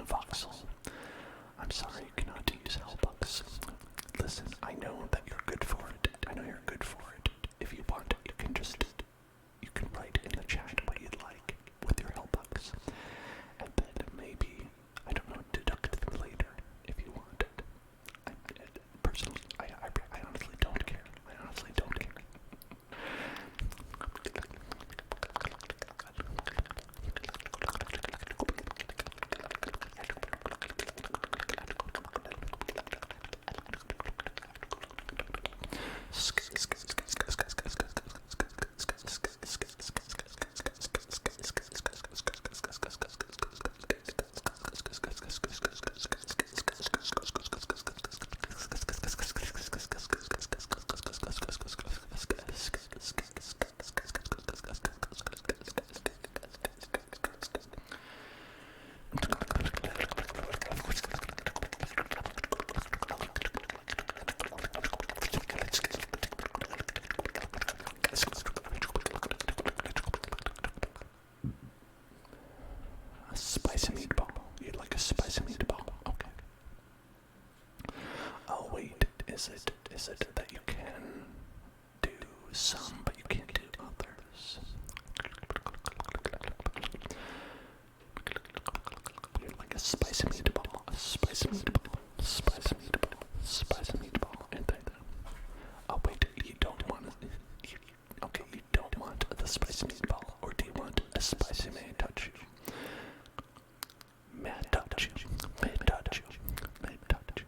Voxel, I'm sorry you cannot use Hellbucks. Listen, I know that you're good for it. I know you're good for it. If you want, you can write in the chat what you'd like with your Hellbucks. And then maybe, I don't know, deduct them later if you want it. Personally, I honestly don't care. I honestly don't care. Spicy meatball. You'd like a spicy meatball? Okay. Oh wait, is it that you can do some, but you can't do others? You'd like a spicy meatball, a spicy meatball, spicy meatball, spicy meatball, and then. Oh wait, you don't want it. Okay, you don't want the spicy meatball, or do you want a spicy may I touch you? May I touch you? May I touch you? May I touch you?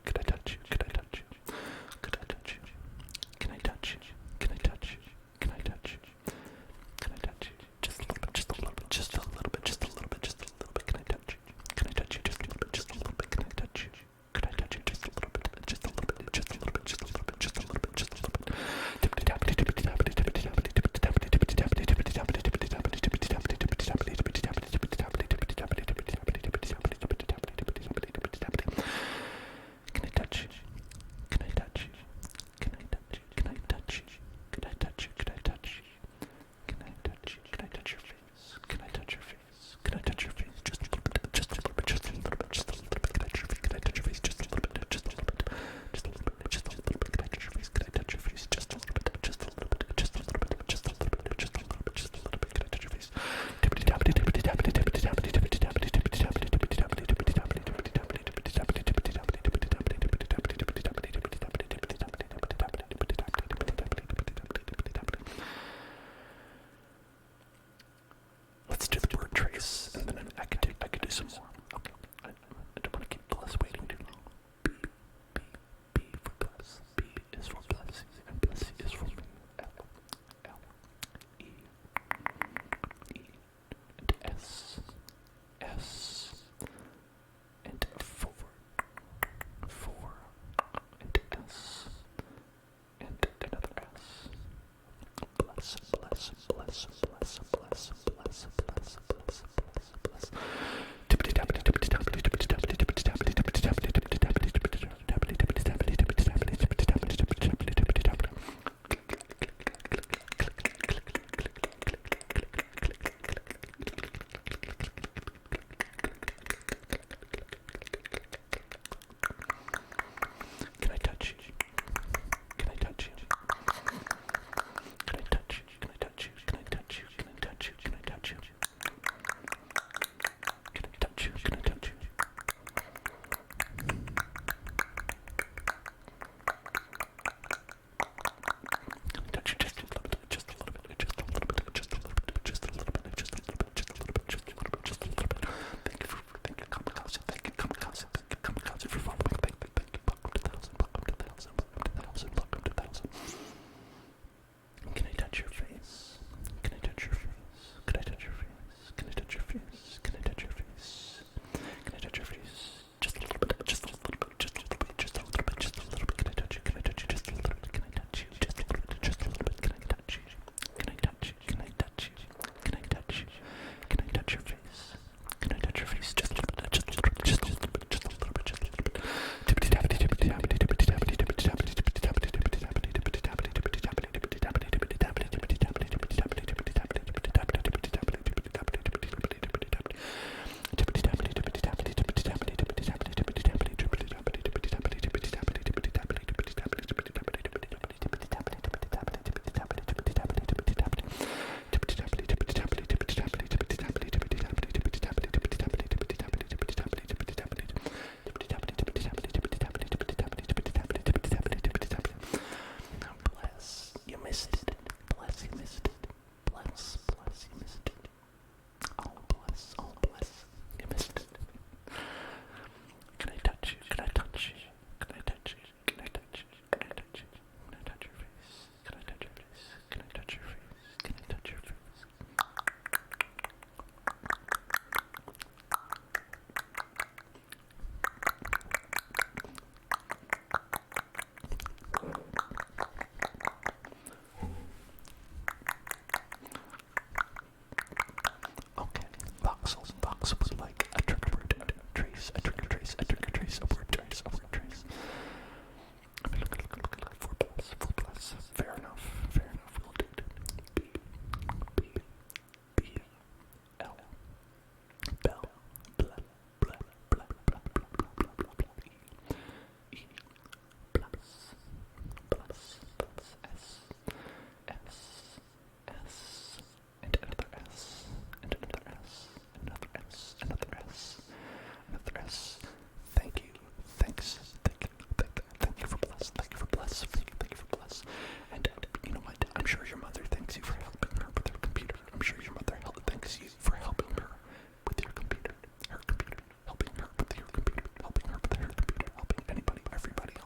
Could I touch you? Could I touch you? Could I touch you? Can I touch you? Can I touch you?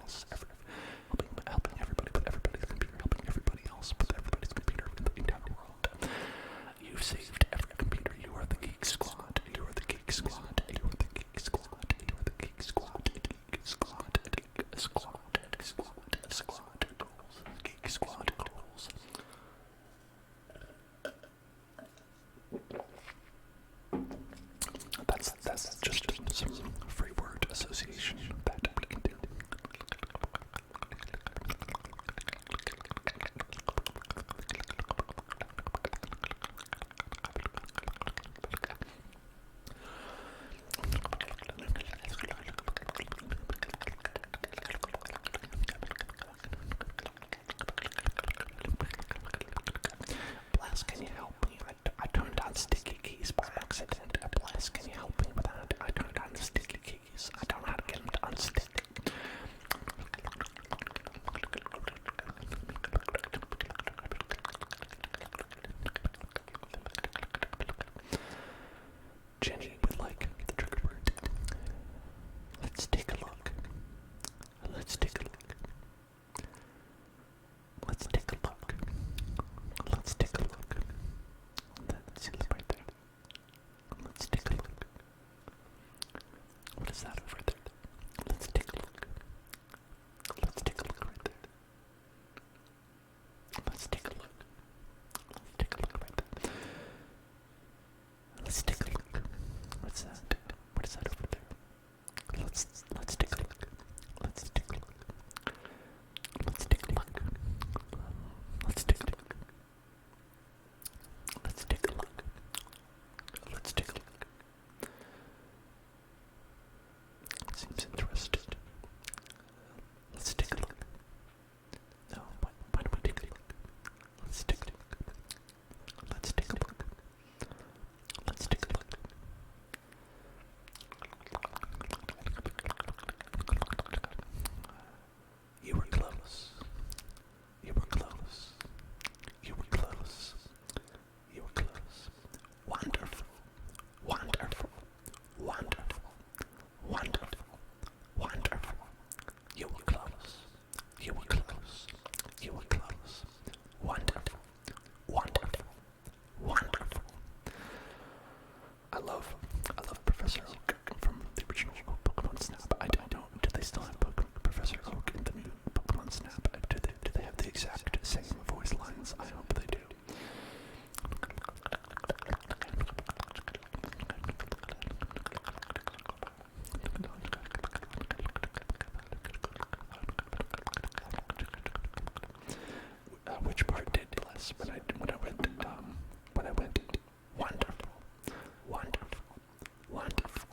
else. Helping everybody with everybody's computer, helping everybody else with everybody's computer in the entire world. You've saved every computer. You are the Geek Squad. You are the Geek Squad. You are the Geek Squad. You are the Geek Squad. Geek Squad. Geek Squad. Squad goals. Geek Squad goals. That's just some free word association that we can do. Blast, can you help me? I turned on sticky keys by accident. Blast, can you help me with that? I turned on the sticky keys. I don't know how to get them to unstick. Jenny would like the trigger word. Let's take a look. Let's take a look. Let's take a look. Let's take a look. That's it right there. Let's take a look. What is that over there? Let's take a look. Let's take a look right there. Let's take a look. Let's take a look right there. Let's take a look. What's that? What is that over there? Let's take a look. Let's take a look. Let's take a look. Let's take a look. Let's take a look. Let's take a look. Seems interested. Let's take a look. No, why don't we take a look? Let's take a look. Let's take a look. Let's take a look. You were close. You were close. You were close. You were close. Wonderful. Wonderful. Wonderful. Wonderful. Wonderful. You were close. You were close. You were close. Wonderful. Wonderful. Wonderful. I love Professor Oak from the original Pokemon Snap. I don't know. Do they still have Professor Oak in the new Pokemon Snap? Do they have the exact same voice lines? I hope they do. Which part did bless when I went wonderful, wonderful, wonderful.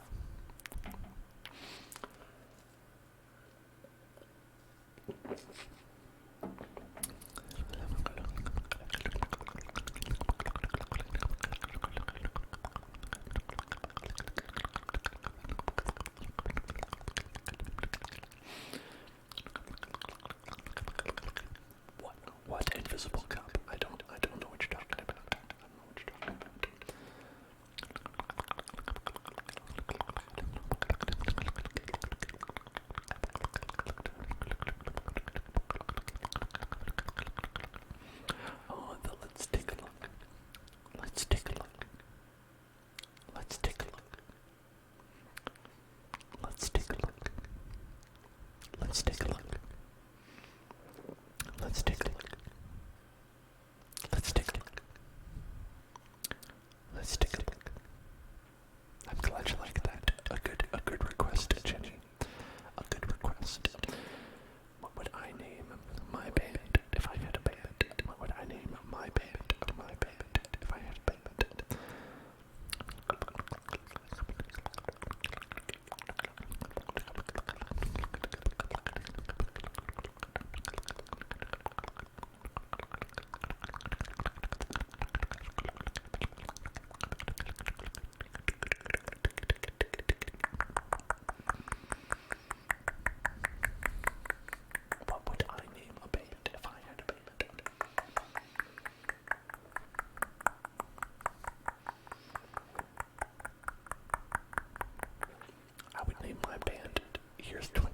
What invisible cup? I don't know what you're talking about. I don't know what you're talking about. Oh, let's take a look. Let's take a look. Let's take a look. Let's take a look. Let's take a look. Let's take a look. Let's take a look. Let's take a look. I'm glad you like that. A good request, Jenny. A good request. What would I name my band if I had a band? What would I name my band if I had a band? What would I name a band if I had a band? I would name my band Here's $20.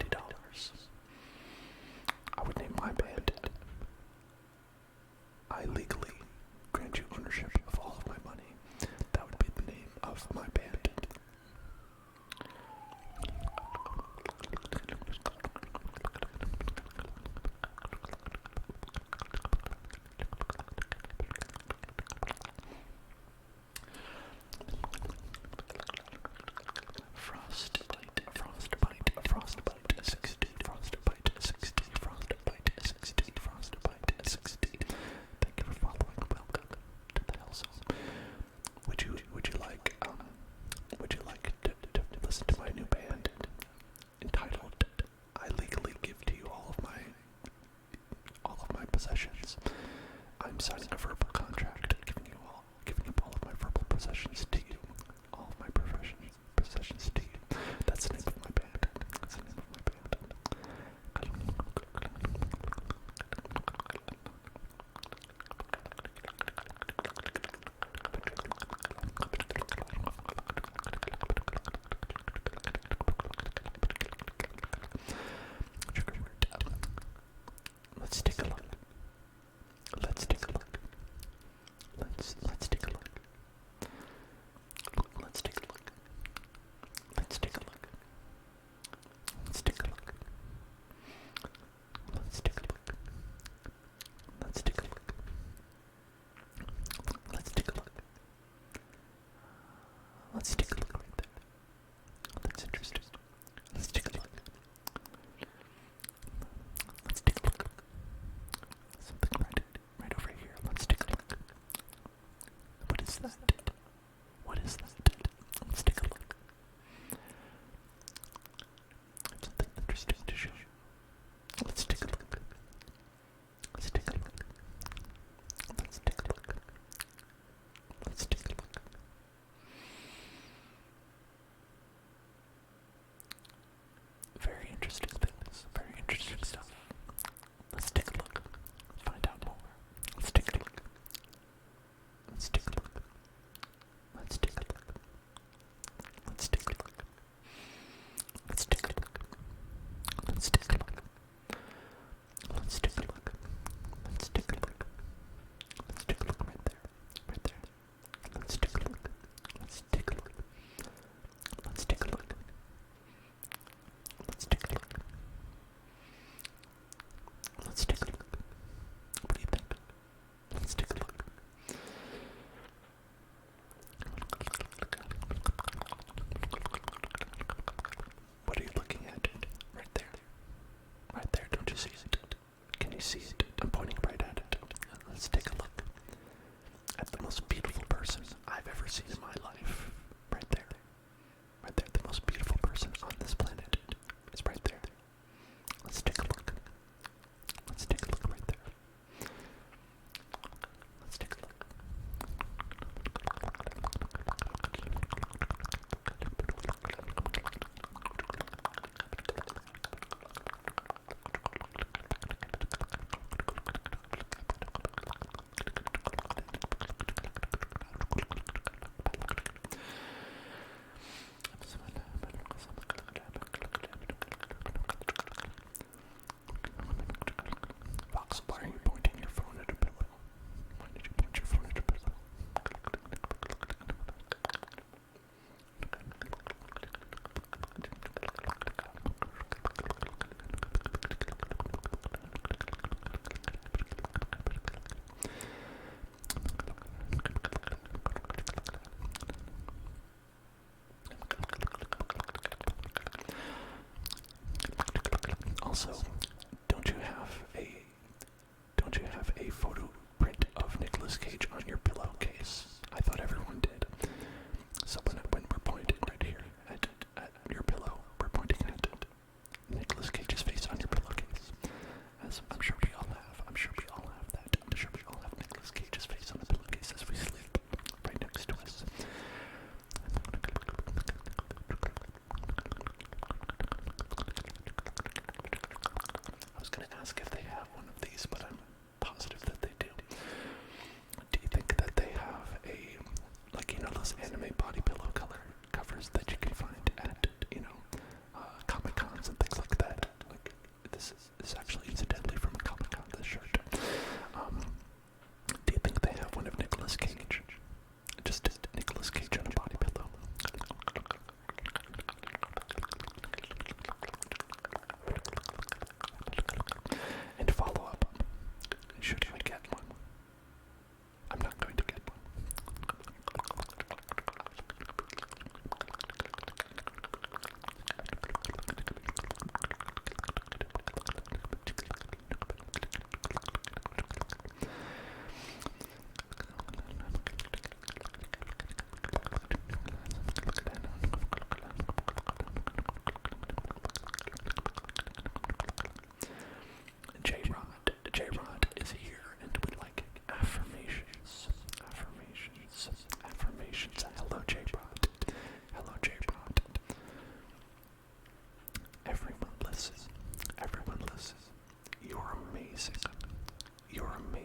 signing a verbal contract, giving up all of my verbal possessions to you. All of my possessions to you. That's the name of my band. That's the name of my band. Let's take a look. Let's take a look. Let's take a look. Let's take a look. Let's take a look. Let's take a look. Let's take a look. Let's take a look. Let's take a look. Let's take a look right there. That's interesting. Let's take a look. Let's take a look. Something right over here. Let's take a look. What is that? What is that? Let's take a look. Something interesting to show. Let's take a look. Let's take a look. Let's take a look. Let's take a look. Very interesting things. Very interesting stuff. Let's take a look. Find out more. Let's take a look. Let's take a look. Let's take a look. Let's take a look. Let's take a look. Let's take a look. Let's take a look. Let's take a look. Let's take a look right there. Right there. Let's take a look. Let's take a look. Let's take a look. Let's take a look. Let's take a look. What do you think? Let's take a look. What are you looking at? Right there. Right there. Don't you see it? Can you see it? I'm pointing right at it. Let's take a look at the most beautiful person I've ever seen in my life. Right there. Right there. The most beautiful person on this planet is right there. Let's take a look. Let's take a look right there. Let's take a look. Voxel, why are you pointing your phone at a pillow? Why did you point your phone at a pillow? Also, don't you have a photo print of Nicolas Cage on your pillowcase? I thought everyone did. So when we're pointing right here at your pillow, we're pointing at Nicolas Cage's face on your pillowcase. As I'm sure we all have. I'm sure we all have that. I'm sure we all have Nicolas Cage's face on the pillowcase as we sleep right next to us. I was going to ask if they have one of these, but I'm positive that they do. Do you think that they have those anime body pillow covers that you can find at, Comic Cons and things like that? Like, this is actually incidentally from a Comic Con, this shirt. Do you think they have one of Nicolas Cage? Just Nicolas Cage on a body pillow. And follow up, should I get one? I'm not going to get one.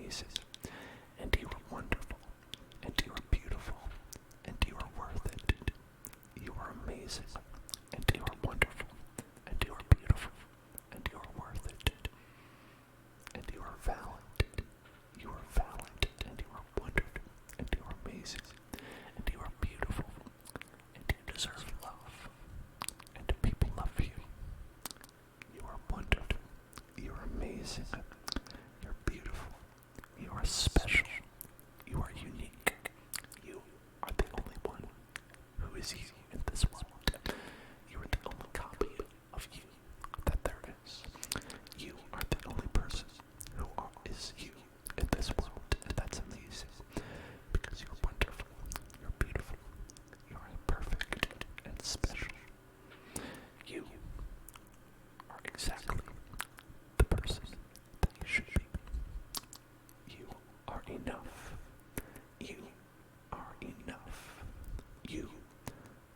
amazing, and you are wonderful, and you are beautiful, and you are worth it. You are amazing, and you are wonderful, and you are beautiful, and you are worth it. And you are valid. You are valid, and you are wonderful, and you are amazing, and you are beautiful, and you deserve love, and people love you. You are wonderful. You are amazing. You're beautiful. You are special. You are unique. You are the only one who is you in this world. You are the only copy of you that there is. You are the only person who is you in this world, and that's amazing, because you're wonderful, you're beautiful, you are perfect and special. You are exactly the person that you should be. You are enough. You are enough. You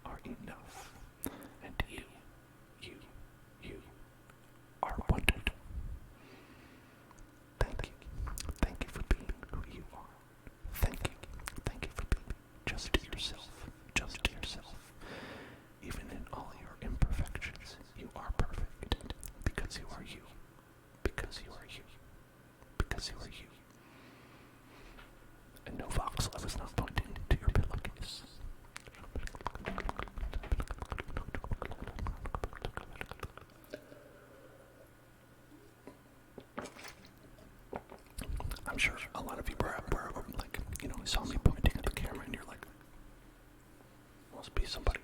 are enough. And you are wonderful. Thank you. Thank you for being who you are. Thank you. Thank you for being just yourself. Just yourself. Even in all your imperfections, you are perfect. Because you are you. Because you are you. Because you are you. And no, Vox, I was not pointing to your pillowcase. I'm sure a lot of you were like, saw me pointing at the camera, and you're like, must be somebody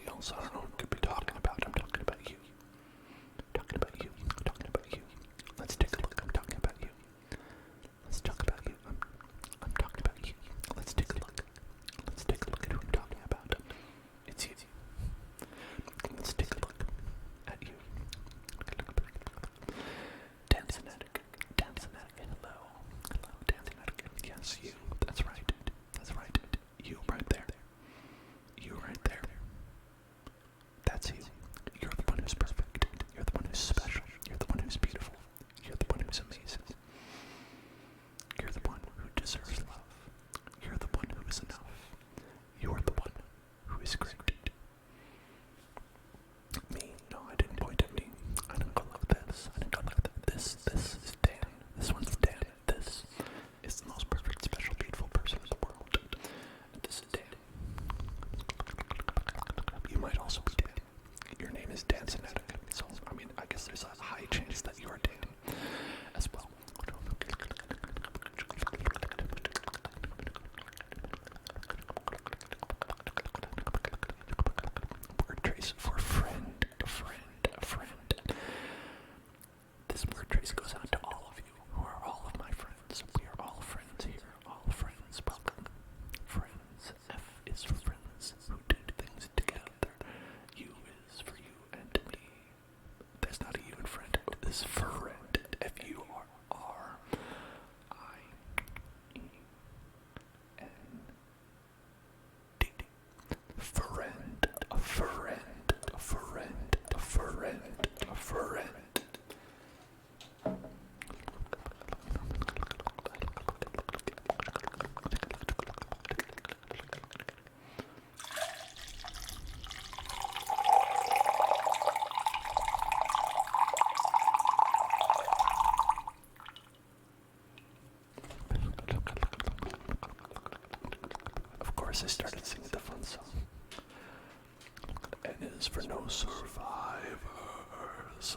else. I don't know. Could be talking about. I'm talking about you. Talking about you. Talking about you. Let's take a look. I'm talking about you. Let's talk about you. I'm talking about you. Let's take a look. Let's take a look at who I'm talking about. It's you. Let's take a look at you. Dansonatic. Hello, Dansonatic. Yes, you. That's right. You right there. You right there. That's you. You're the one who's perfect. You're the one who's special. You're the one who's beautiful. You're the one who's amazing. You're the one who deserves love. You're the one who is enough. You're the one who is great. Me? No, I didn't point at me. I didn't go like this. I didn't go like that. This is Dan. This one's Dan. This is the most perfect, special, beautiful person in the world. And this is Dan. You might also be Dan. Your name is Dan Sinetic. So, I guess there's a high chance that you are Dan as well. Word trace for friend. This word trace goes out to all of you who are all of my friends. We are all friends here. All friends. Welcome. Friends. F is for friends who did things together. U is for you and me. There's not a U in friend. This is friend. Friend. A friend. Of course, I started singing the fun song. N is for no survivors.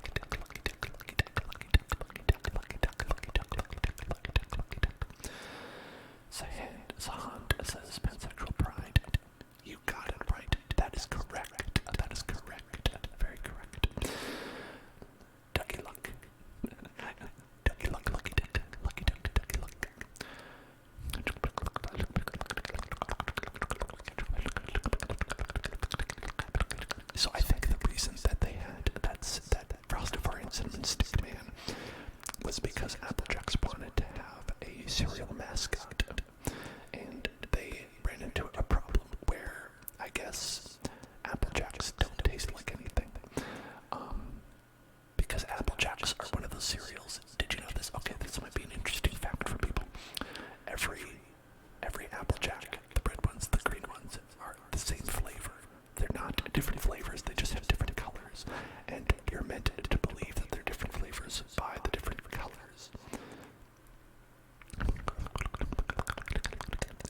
Sahand says pansexual pride. You got it right. That is correct. That is correct. Very correct. Ducky luck. Ducky luck, lucky duck. Lucky duck, ducky luck. So I think the reason that they had that Frostifarian Cinnamon Stick Man was because Applejacks wanted to have a cereal mascot, and they ran into a problem where I guess Applejacks don't taste like anything. Because Applejacks are one of those cereals. Did you know this? Okay, this might be an interesting fact for people. Every Applejack, the red ones, the green ones, are the same flavor. They're not different flavors, they just have different colors. And you're meant to believe that they're different flavors by the different colors.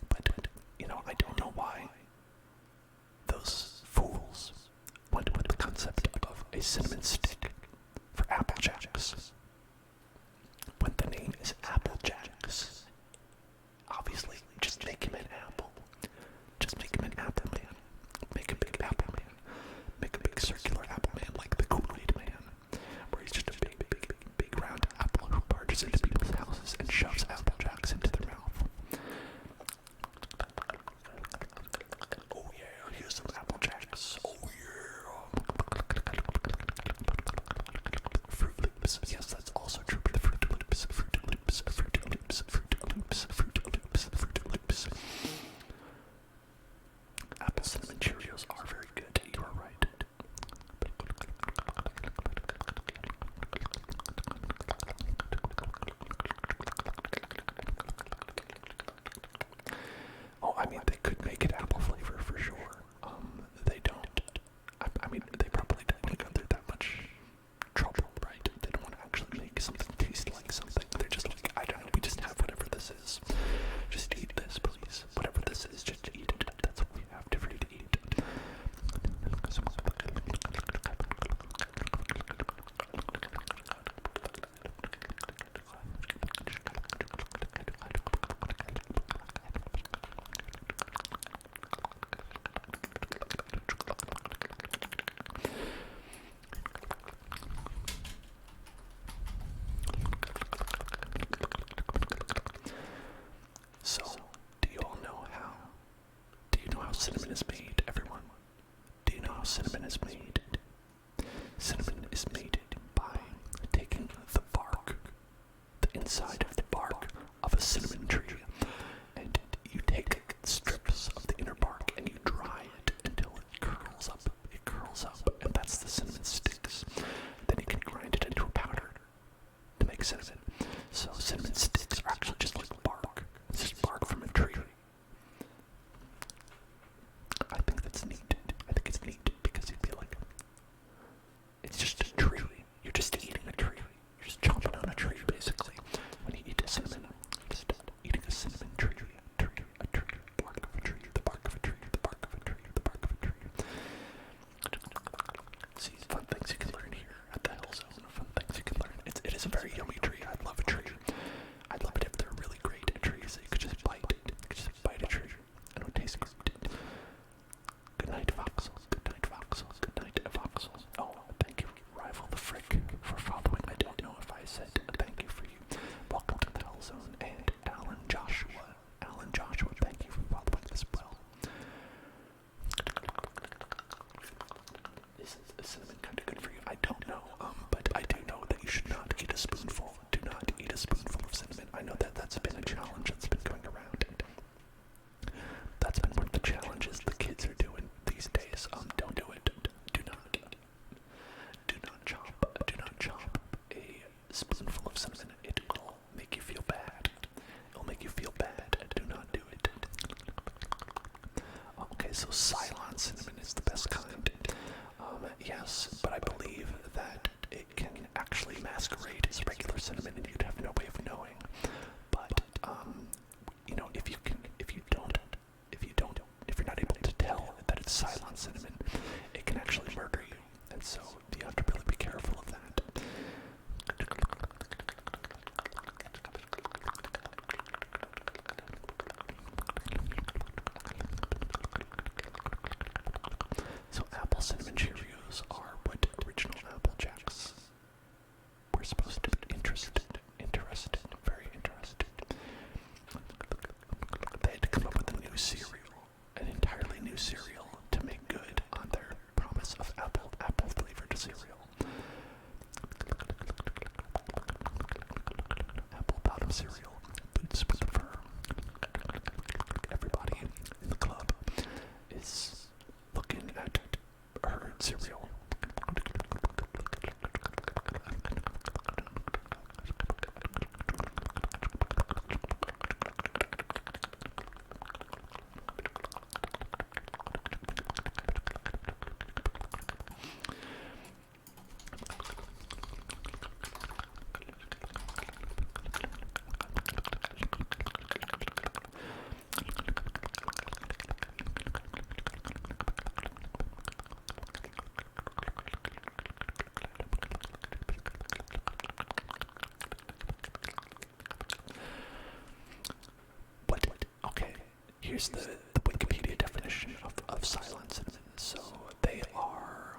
But, I don't know why those fools went with the concept of a cinnamon stick for Applejacks when the name is Applejacks. Obviously, just make him an apple. Just make him an apple man. Make a big apple man. Make a big circular apple man like the Kool-Aid Man, where he's just a big round apple who barges into people's houses and shoves Applejacks into their mouth. Oh yeah, here's some Applejacks. Oh yeah. Fruit Loops. Loops. Yes, that's also true. The Fruit Loops, Fruit Loops, Fruit Loops, Fruit Loops, Fruit Loops, Fruit Loops. Apple cinnamon Cheerios are very good. You are right. Oh, I mean, they could make it apple flavor for sure. They don't. I mean, they probably don't want to go through that much trouble, right? They don't want to actually make something taste like something. They're just like, I don't know, we just have whatever this is. Just eat this, please. Whatever this is, just eat it. That's what we have for you to eat. So, do you all know how? Do you know how cinnamon is made, everyone? Do you know how cinnamon is made? Cinnamon is made by taking the bark, the inside of the bark of a cinnamon tree, and you take strips of the inner bark and you dry it until it curls up. It curls up, and that's the cinnamon sticks. Then you can grind it into a powder to make cinnamon. So cinnamon sticks are actually just like bark. It's just bark from a tree. I think that's neat. I think it's neat because you'd be like, it's just a tree. You're just eating a tree. You're just chomping on a tree, basically. When you eat cinnamon, you're just eating a cinnamon tree. A tree, bark of a tree, the bark of a tree, the bark of a tree, the bark of a tree. See, fun things you can learn here at the Hell Zone. Fun things you can learn. It is a very yummy tree. I love a tree. I'd love it if they're really great trees that you could just bite. You could just bite a tree and it would taste great. Good night, Voxels. Good night, Voxels. Good night, Voxels. Oh, thank you, Rival the Frick, for following. I don't know if I said thank you for you. Welcome to the Hell Zone. And Alan Joshua, thank you for following as well. Is cinnamon kind of good for you? I don't know, but I do know that you should not eat a spoonful. Do not eat a spoonful of cinnamon. I know that that's been a challenge that's been going around. That's been one of the challenges the kids are doing these days. Don't do it. Do not chop a spoonful of cinnamon. It will make you feel bad. It'll make you feel bad. Do not do it. Okay, so Ceylon cinnamon is the best kind. Yes, but I believe that it can actually masquerade as regular cinnamon and you'd have no way of knowing. But, you know, if you're not able to tell that it's Ceylon cinnamon, it can actually murder you. And so you have to really be careful of that. So apple cinnamon Cheerios are what original Apple Jacks were supposed to be. Interested, very interested. They had to come up with a new cereal, an entirely new cereal, to make good on their promise of apple flavored cereal. Apple bottom cereal, boots with the fur. Everybody in the club is looking at her cereal. Here's the Wikipedia definition of Ceylon cinnamon. So they are...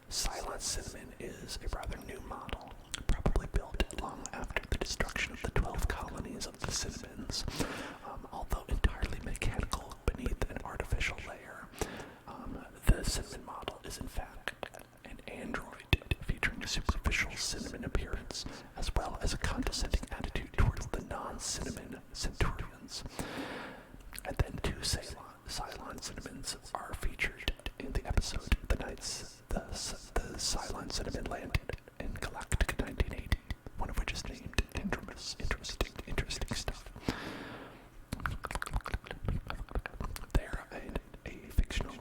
Ceylon cinnamon is a rather new model, probably built long after the destruction of the 12 colonies of the cinnamons. Although entirely mechanical beneath an artificial layer, the cinnamon model is in fact an Cinnamon landed in Galactica 1980, one of which is named Tendrimus. Interesting stuff. They're a fictional,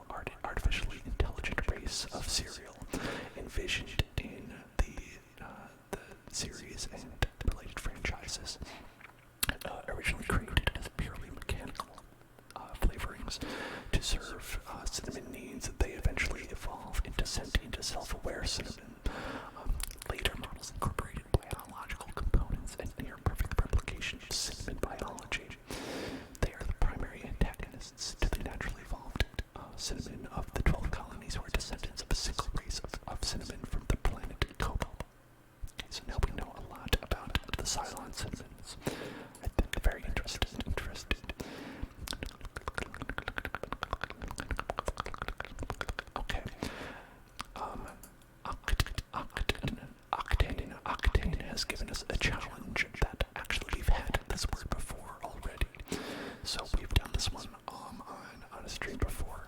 artificially intelligent race of cereal envisioned in the series and related franchises. Originally created as purely mechanical flavorings to serve cinnamon needs, they eventually evolve into sentient, self-aware cinnamon. Later models incorporated biological components and near-perfect replication of cinnamon biology. They are the primary antagonists to the naturally evolved cinnamon of the 12 colonies who are descendants of a single race of cinnamon from the planet Kobo. Okay, so now we know a lot about the Cylon cinnamons. I think very interesting. Okay. Octane has given us a challenge that actually we've had this word before already. So we've done this one on a stream before.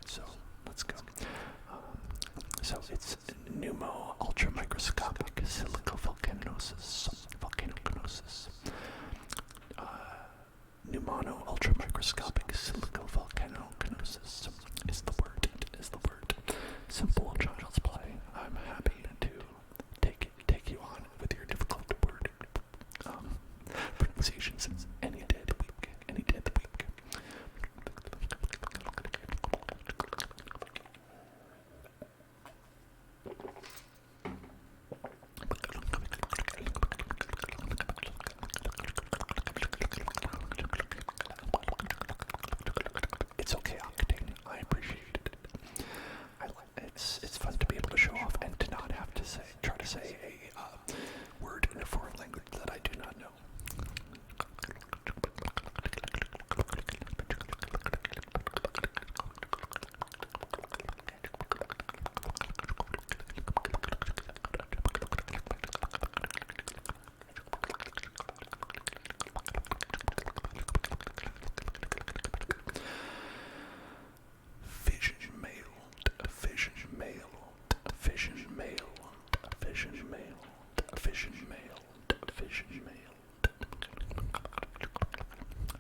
So let's go. So it's pneumo ultramicroscopic silicovolcanosis. Pneumono ultramicroscopic silicovolcanosis is the word. Simple child's play. I'm happy to take you on with your difficult word pronunciations any day of the week. It's okay, Octane. I appreciate it. It's fun to be able to show off and to not have to try to say a word in a foreign language that I do not know.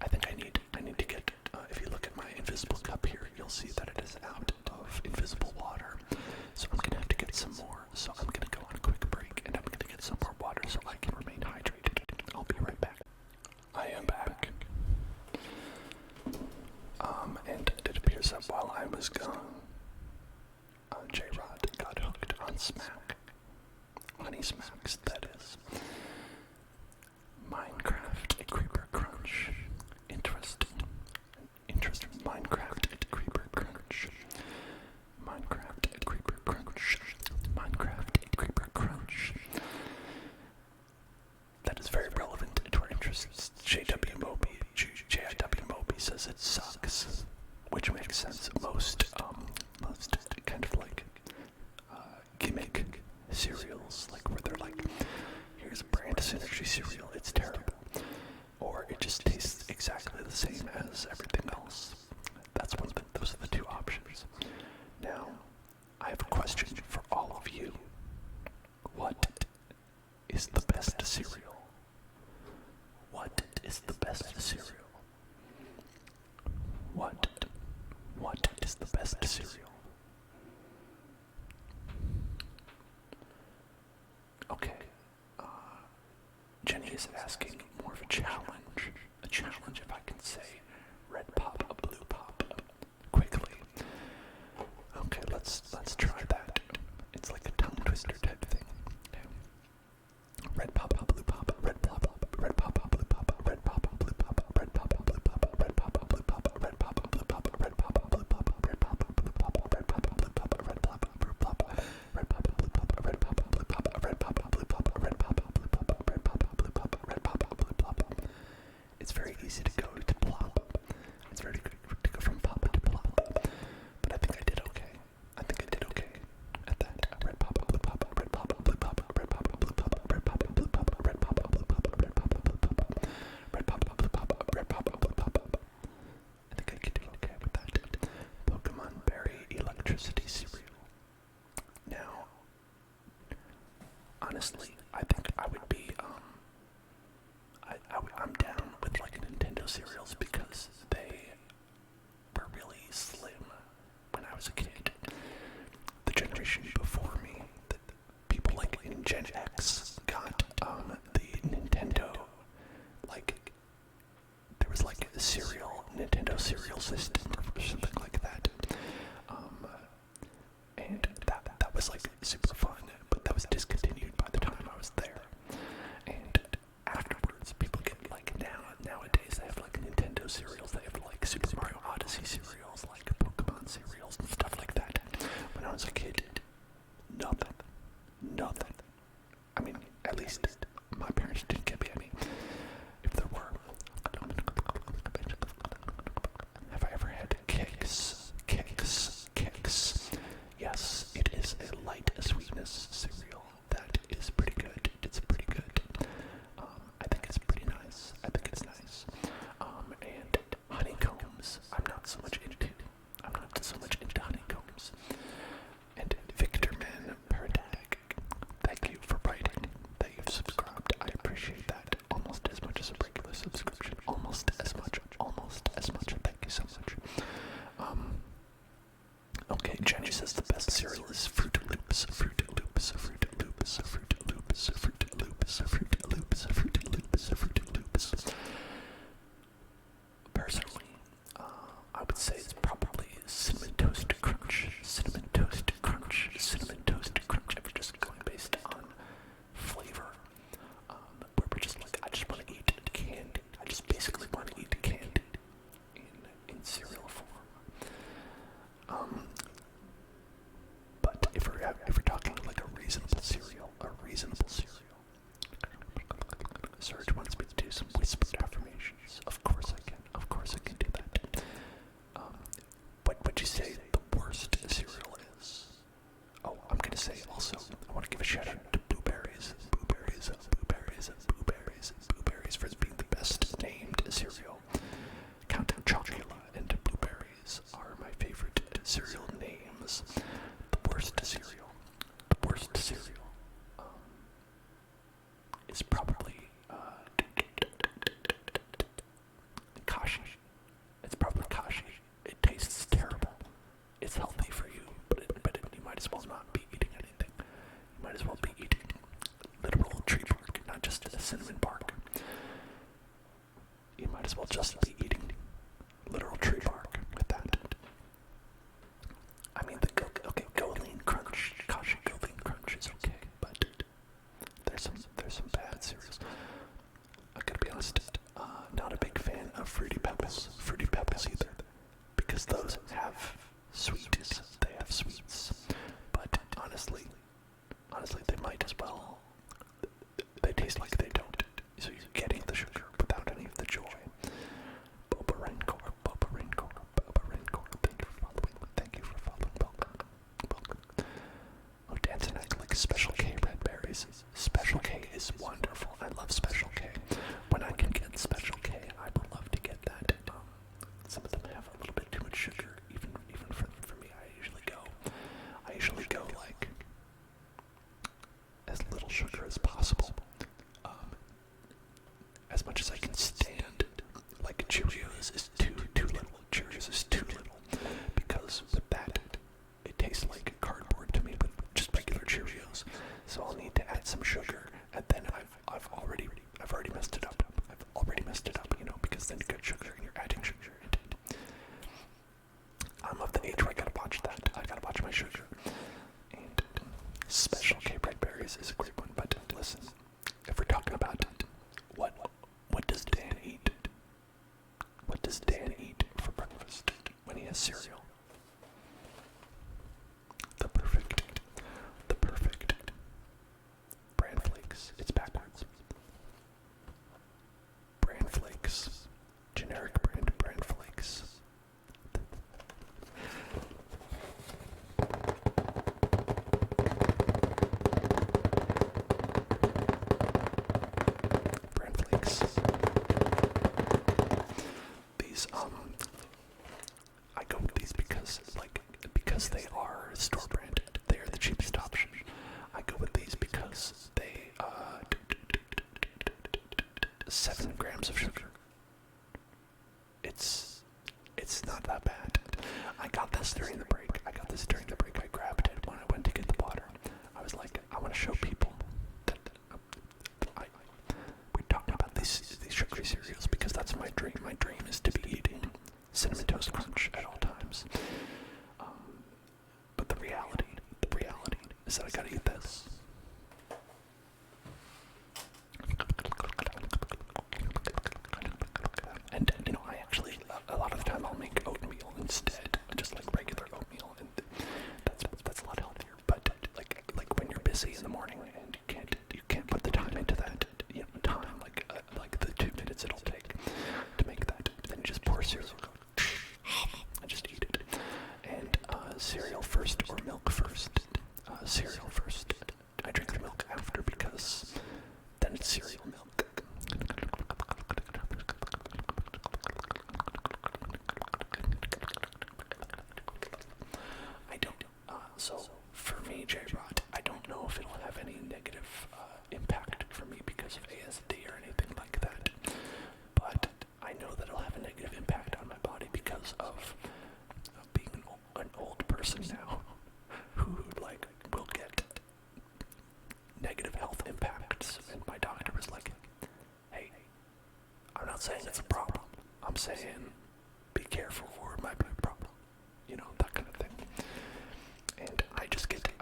I think I need to get, if you look at my invisible cup here, you'll see that it is out of invisible water. So I'm going to have to get some more. So I'm going to go on a quick break and I'm going to get some more water so I can remain hydrated. I'll be right back. I am back. And it appears that while I was gone, J-Rod got hooked on Smack. Honey Smacks, that is. Minecraft, a creeper crunch. Interesting. Minecraft, a creeper crunch. That is very relevant to our interests. J.W. Moby says it sucks, which makes sense. Most kind of like gimmick cereals, like where they're like, here's a brand synergy cereal, it's terrible, or it just tastes exactly the same as everything else. Those are the two options. Now, I have a question for all of you. What is the best cereal? What is the best cereal? What is the best cereal? Okay, Jenny is asking more of a challenge if I can say red pop, blue pop quickly. Okay, let's try that. It's like a tongue twister type thing. Red pop, blue pop, red pop, red pop, blue pop, red pop, blue pop, red pop, blue pop, red pop, blue pop, red pop, blue pop, red pop, blue pop, red pop, blue pop, red pop, blue pop, red pop, blue pop, red pop, blue pop, red pop, blue pop, red pop, blue pop, red pop, blue pop, red pop, blue pop, red pop, blue pop. It's very easy to go to plop. It's very good to go from pop to plop. But I think I did okay. I was a kid. The generation before me, the people like in Gen X got the Nintendo, like, there was like a Nintendo cereal system or something like that. And that was like super fun, but that was discontinued by the time I was there. And afterwards, people get like nowadays they have like Nintendo cereals, they have like Super Mario Odyssey cereals, like Pokemon cereals and stuff like that. When I was a kid, nothing. I mean, at least my parents didn't get me any. If there were, have I ever had Kix? Yes, it is a light sweetness cereal that is pretty good. It's pretty good. I think it's pretty nice. And honeycombs, I'm not so much into honeycombs. And Victorman Perdag, thank you for writing that you've subscribed. I appreciate that almost as much as a regular subscription. Almost as much. Thank you so much. Okay, Jenny says the best cereal is Fruit Loops. Personally, I would say it's probably Cinnamon Toast Crunch. If we're just going based on flavor, where we're just like, I just want to eat candy. I just basically want to eat candy in cereal form. But if we're talking like a reasonable cereal, Serge wants me to do some whispered affirmations. Of course I can do that. What would you say the worst cereal is? Oh, I'm gonna say also, I want to give a shout out to Blueberries for being the best named cereal. Count Chocula and Blueberries are my favorite cereal names. The worst cereal is probably Kashi. It's probably Kashi. It tastes terrible. It's healthy for you, but you might as well not be eating anything. You might as well be eating literal tree bark, not just a cinnamon bark. You might as well just be eating literal tree bark with that. I mean, Goleen Crunch, Kashi Goleen Crunch is okay, but there's some bad cereals. I gotta be honest, not a big fan of Fruity Pebbles either, because those have sweets. But honestly, they might as well. They taste like they don't. So you're getting the sugar without any of the joy. Boba Rancor, thank you for following, welcome. Oh, dance and act like Special K red berries. Special K is wonderful. I love Special K. When I can get Special K, I would love to get that. Some of them have a little bit too much sugar, even for me. I usually go like as little sugar as possible. As much as I can stand. Like Cheerios is too little. Because with that, it tastes like cardboard to me with just regular Cheerios. So I'll need to add some sugar, and then I've already messed it up. Because then you get sugar and you're adding sugar. I'm of the age where I gotta watch that. I gotta watch my sugar. And Special K red berries is a great one. But listen, if we're talking about what does Dan eat? What does Dan eat for breakfast when he has cereal? The perfect bran flakes. It's backwards. Bran flakes. Generic brand bran flakes. These I go with these because they are store branded. They are the cheapest option. I go with these because they 7 grams of sugar. It's not that bad. I got this during the break. I is that I gotta eat this. And, I actually, a lot of the time I'll make oatmeal instead, just like regular oatmeal, and that's a lot healthier. But, like when you're busy in the morning and you can't put the time into that, time, like the 2 minutes it'll take to make that, then you just pour cereal, and just eat it. And, cereal first or milk first? Cereal first. I drink the milk after because then it's cereal milk. So for me, J-Rod, I don't know if it'll have any negative impact for me because of ASD or anything like that, but I know that it'll have a negative impact on my body because of being an old person now who will get negative health impacts. And my doctor was like, hey, I'm not saying it's a problem, I'm saying be careful or it might be a problem, that kind of thing. And I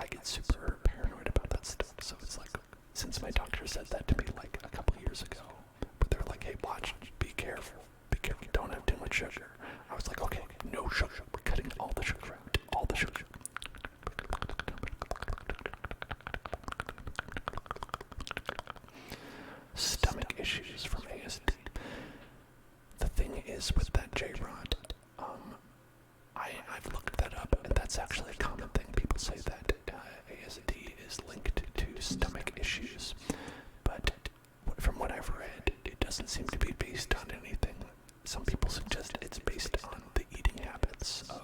get super paranoid about that stuff. So it's like, since my doctor said that to me like a couple years ago, but they're like, hey, watch, be careful, don't have too much sugar. I was like, okay, no sugar. We're cutting all the sugar out, all the sugar. Stomach issues from ASD. The thing is with that J-Rod, I've looked that up, and that's actually a common thing. People say that ASD is linked to stomach issues, but from what I've read, it doesn't seem to be based on anything. Some people suggest it's based on the eating habits of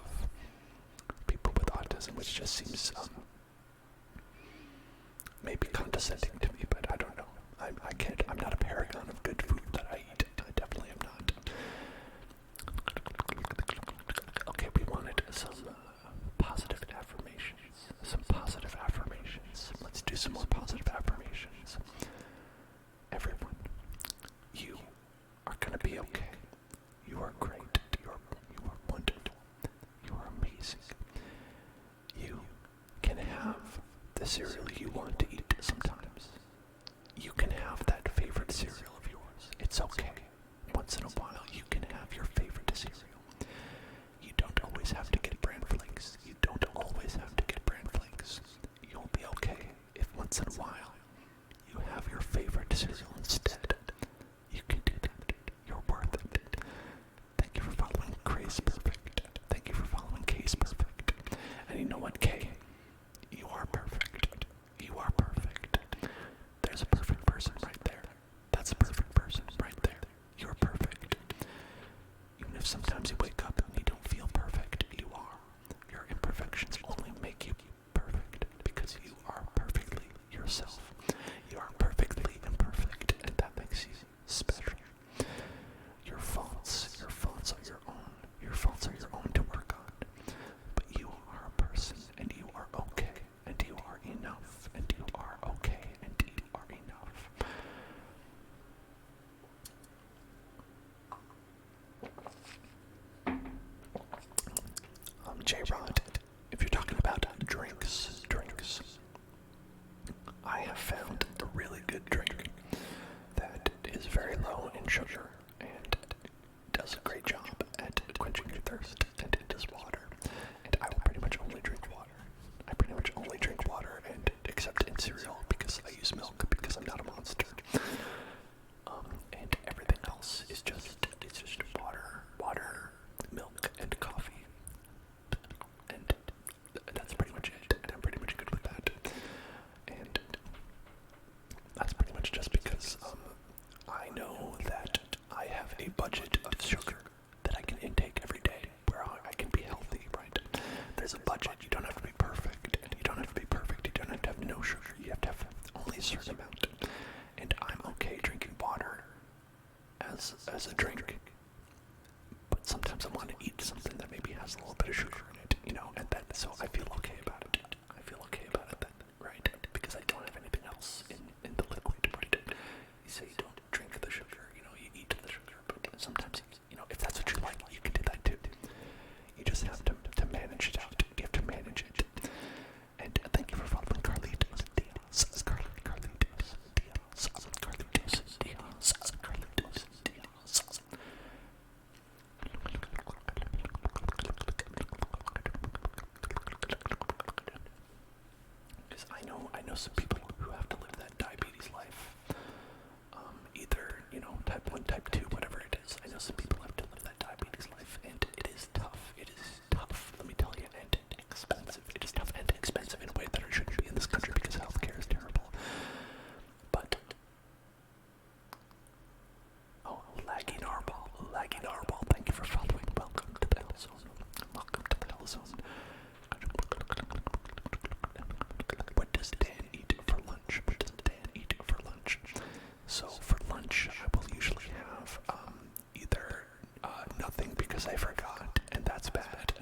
people with autism, which just seems maybe condescending to me, but I don't know. I'm not a paragon of good food that I eat. I definitely am not. Okay, we wanted some positive affirmations. Let's do some more positive affirmations. Everyone, you are gonna be okay. You are great. You are wonderful. You are amazing. You can have the cereal you want to eat sometimes. You can have that favorite cereal of yours. It's okay. Once in a while, you can have your favorite cereal. You don't always have to get bran flakes. You don't always have to get bran flakes. You'll be okay if once in a while you have your favorite cereal instead. You can do that. You're worth it. Thank you for following Craze Perfect. Thank you for following Case Perfect. And you know what, Kay? You are perfect. You are perfect. There's a perfect person right there. That's a perfect person right there. You're perfect. Even if sometimes you wake up and you don't feel perfect, you are. Your imperfections only make you perfect because you are perfectly yourself. You are perfectly imperfect, and that makes you special. Your faults are your own. Your faults are your own to work on. But you are a person, and you are okay, and you are enough, and you are okay, and you are enough. J-Rod, if you're talking about drinks, I have found a really good drink that is very low in sugar and does a great job at quenching your thirst, and it is water. And I will pretty much only drink water. I pretty much only drink water, and except in cereal because I use milk because I'm not a monster. And everything else is just water, milk, and coffee. And that's pretty much it. And I'm pretty much good with that. And that's pretty much just because I know that I have a budget of sugar that I can intake every day where I can be healthy, right? There's a budget. You don't have to be perfect. You don't have to be perfect. You don't have to have no sugar. You have to have only a certain amount. And I'm okay drinking water as a drink. But sometimes I want to eat something that maybe has a little bit of sugar in it, and so I feel okay about it. I feel okay about it then, right? Because I don't have anything else in the liquid, right? You say you don't drink the sugar, you eat the sugar, but sometimes, if that's what you like, you can do that too. You just have to manage it out. You have to manage it. And thank you for following I know some people who have to live that diabetes life. Either, type 1, type 2, whatever it is. I know some people have to live that diabetes life, and it is tough. It is tough, let me tell you, and expensive. It is tough and expensive in a way that it shouldn't be in this country because healthcare is terrible. But, laggy Narball, thank you for following. Welcome to the Hell Zone. Welcome to the Hell Zone. What does Dan eat for lunch? So for lunch, I will usually have either nothing because I forgot, and that's bad,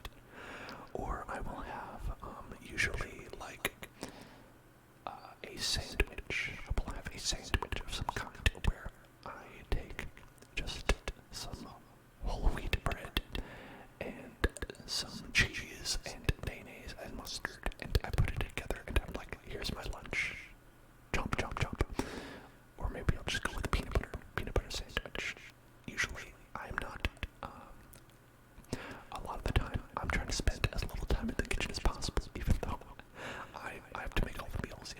or I will have usually like a sandwich. I will have a sandwich of some kind where I take just some whole wheat bread and some cheese and mayonnaise and mustard, and I put it together, and I'm like, here's my lunch. Chomp, chomp, chomp. Or maybe I'll just go with a peanut butter sandwich. Usually, I'm not, a lot of the time, I'm trying to spend as little time in the kitchen as possible, even though I have to make all the meals,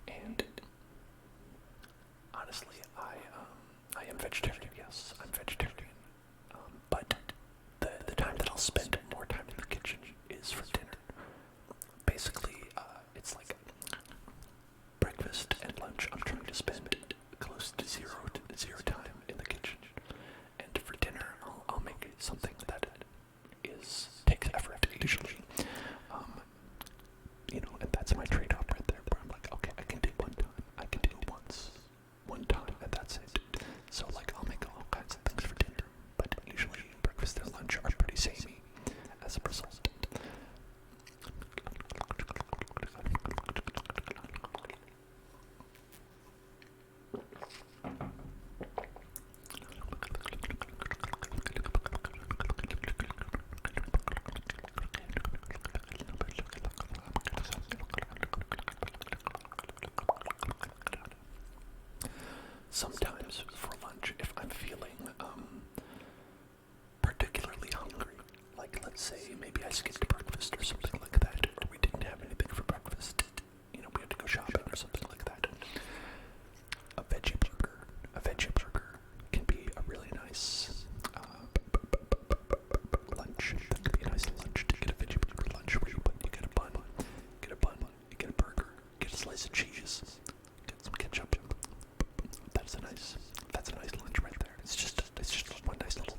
And honestly, I am vegetarian. Yes, I'm vegetarian. But the time that I'll spend more time in the kitchen is for dinner. Basically, it's like breakfast and lunch. I'm trying to spend close to zero time in the kitchen. And for dinner, I'll make something that takes effort usually. And that's my trade-off right there, where I'm like, okay, I can do one time, and that's it. So, like, I'll make all kinds of things for dinner, but usually breakfast and lunch are pretty samey as a result. Sometimes for lunch, if I'm feeling particularly hungry, like let's say maybe I skipped breakfast or something like that, or we didn't have anything for breakfast, we had to go shopping or something like that, a veggie burger can be a really nice lunch. That could be a nice lunch to get a veggie burger lunch where you get a bun, you get a burger, get a slice of cheese, get some ketchup. That's a nice lunch right there. It's just one nice little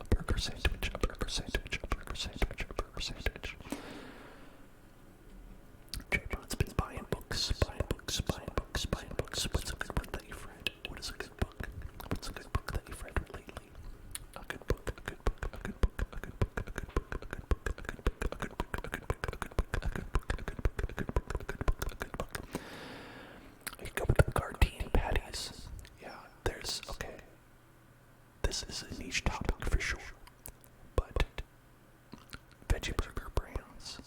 a burger sandwich. J-Bot's been buying books. What's a good book that you've read? What is a good book? What's a good book that you've read lately? A good book. You go with the Gardine patties. Yeah, this is a niche topic for sure, but veggie burger brands,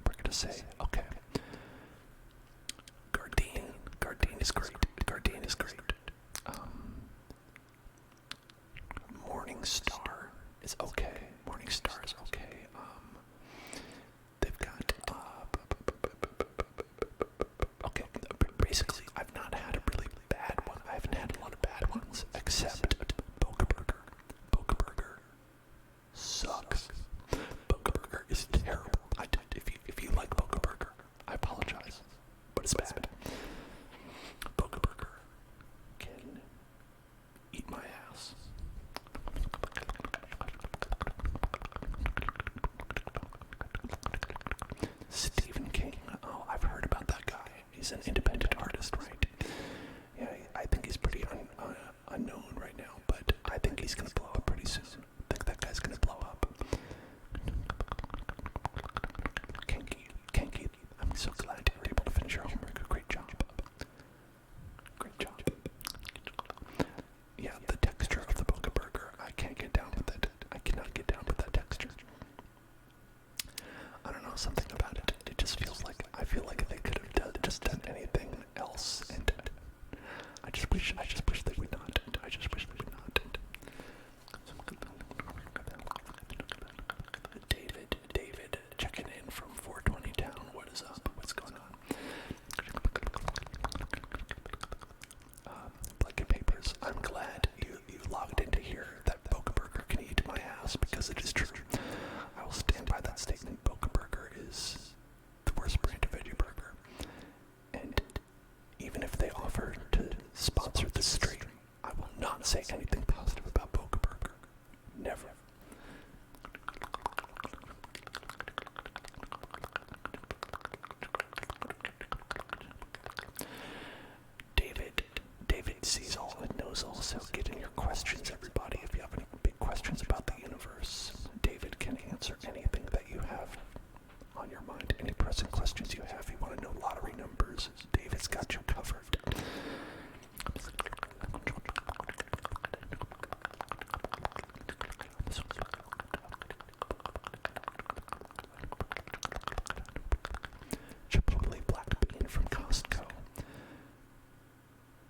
we're gonna say, okay, Gardine is great. Morningstar is okay. They've got, okay, basically, I've not had a really bad one. I haven't had a lot of bad ones, except Boca Burger sucks. Boca Burger is terrible. If you like Boca Burger, I apologize, but it's bad. Boca Burger can eat my ass. Stephen King. Oh, I've heard about that guy. He's an independent artist, right? Yeah, I think he's pretty unknown right now, but I think he's gonna blow up pretty soon. I think that guy's gonna blow up. Kanky, I'm so glad you were able to finish your homework. Great job. Yeah, the texture of the Boca Burger, I can't get down with it. I cannot get down with that texture. I don't know. know, something about it. It just feels like, I feel like they could have done anything else, and I just wish they would not. I just wish they would not. David, checking in from 420 Town. What is up? What's going on? Blanket Papers, I'm glad you logged into here that Boca Burger can eat my ass, because it is true. I will stand by that statement. Boca Burger is the worst brand of veggie burger. And even if they offer to sponsor this stream, I will not say anything positive about Boca Burger. Never. David sees all and knows all, so get in your questions, everybody. If you have any big questions about the universe, David can answer anything that you have on your mind. Any pressing questions you have. You want to know lottery numbers, David's got you covered. Chipotle black bean from Costco.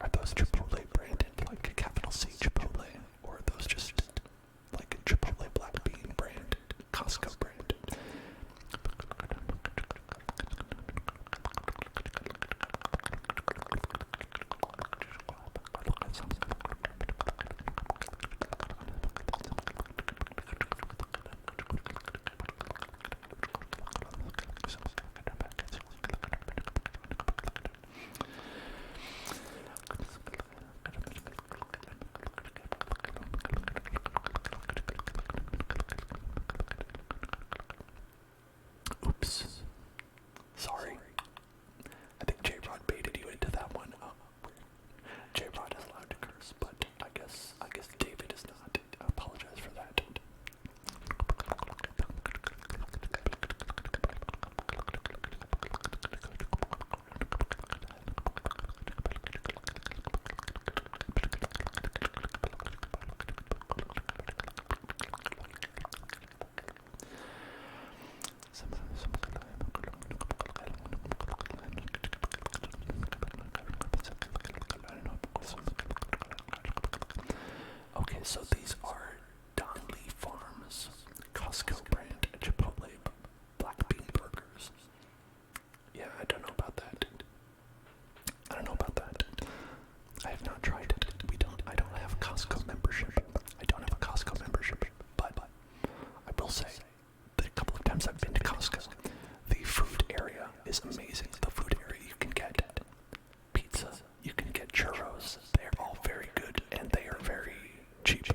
Are those Chipotle branded, like capital C Chipotle, or are those just like Chipotle black bean brand, Costco brand? Oops. Sorry. I think J-Rod baited you into that one. J-Rod is allowed to curse, but I guess David is not. I apologize for that. Okay, so these are Donley Farms, Costco brand Chipotle black bean burgers. Yeah, I don't know about that. I have not tried it. I don't have Costco membership. But I will say that a couple of times I've been to Costco, the food area is amazing. The food area, you can get pizza, you can get churros. They're all very good, and they are very cheap.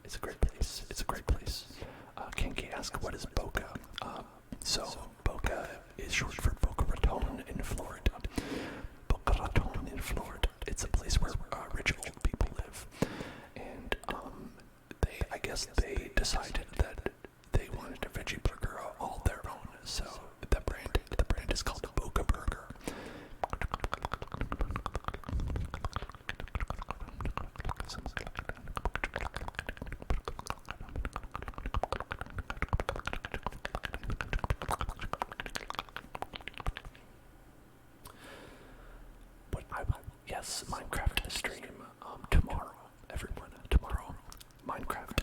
It's a great place. Kinky asks, what is Boca? So Boca is short for Boca Raton in Florida. It's a place where rich old people live, and I guess they decided that they wanted a veggie burger all their own. So the brand is called Boca Burger. Yes, Minecraft stream tomorrow, everyone. Tomorrow, Minecraft,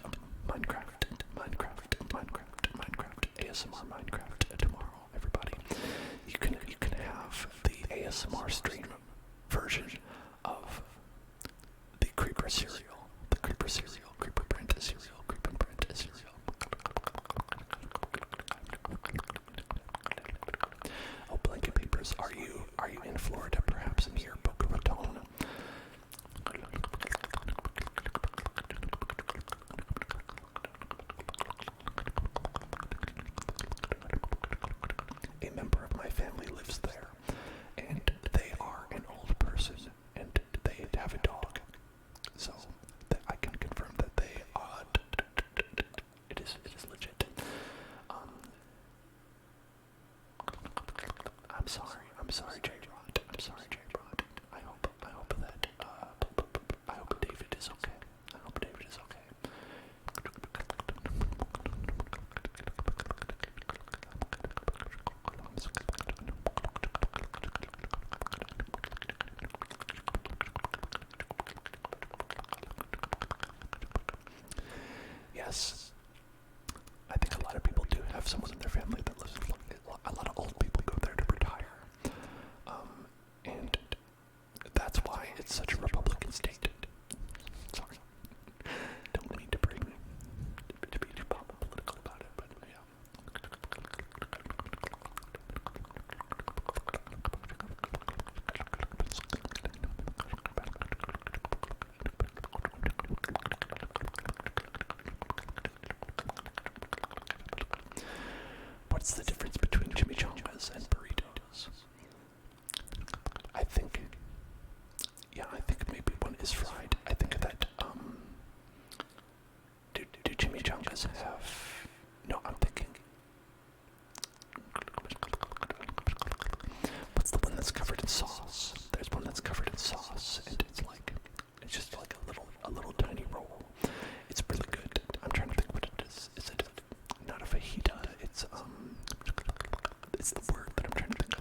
ASMR Minecraft tomorrow, everybody. You can have the ASMR stream version of the Creeper cereal, Creeper brand cereal. Oh, Blanket Papers, are you in Florida, perhaps near Boca Raton? A member of my family lives there, and they are an old person, and they have a dog. So I can confirm that they it is legit. I'm sorry, J-Rod. I hope David is okay. someone in their family that lives in Florida. A lot of old people go there to retire. And that's why it's such a Republican state. Sorry. Don't mean to be too political about it, but yeah. What's the difference between chimichangas and burritos? I think maybe one is fried. I think that, do chimichangas have, no, I'm thinking, what's the one that's covered in sauce? There's one that's covered in sauce, and it's just like a little tiny roll. It's really good. I'm trying to think what it is. Is it not a fajita? It's the word that I'm trying to think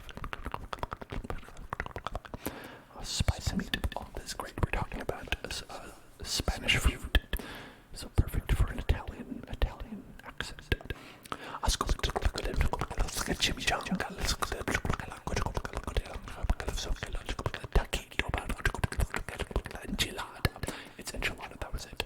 of. Spicy meat. Oh, this is great. We're talking about Spanish food. So perfect for an Italian accent. It's enchilada, that was it.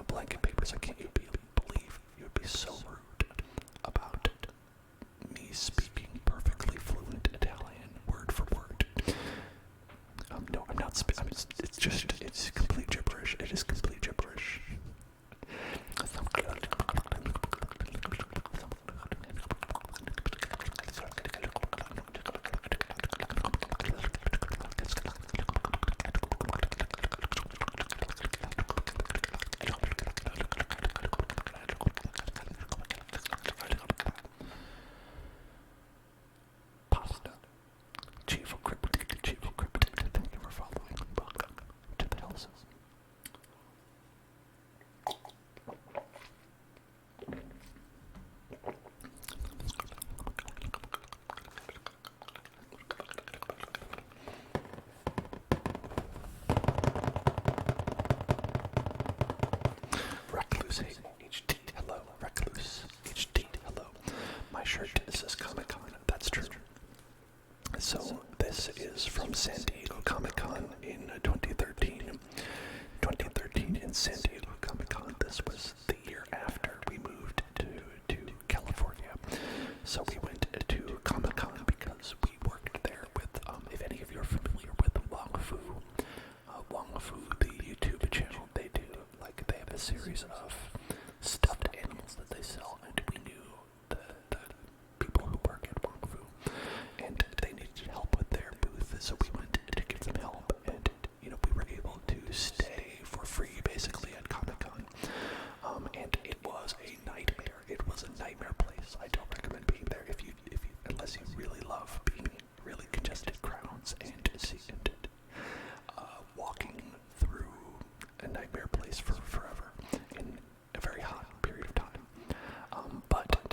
Blanket papers, I can't believe you would be so rude about me speaking perfectly fluent Italian, word for word. No, I'm not speaking, it's complete gibberish. It is complete gibberish. Pasta. Chief of Cryptic. Thank you for following. Welcome to the Hills. Recluse HD, hello. Recluse HD, hello. My shirt says Comic-Con. That's true. So this is from San Diego Comic-Con in 2013. 2013 in San Diego Comic-Con. This was the year after we moved to California. So we went to Comic-Con because we worked there with, if any of you are familiar with Wong Fu, the YouTube channel, they have a series of stuffed animals that they sell, and we knew the people who work at Wong Fu, and they needed help with their booth, so we went to give them help, and, we were able to stay for free, basically, at Comic-Con, and it was a nightmare. It was a nightmare place. I don't recommend being there unless you really love being in really congested crowds and walking through a nightmare place for forever in a very hot period of time. But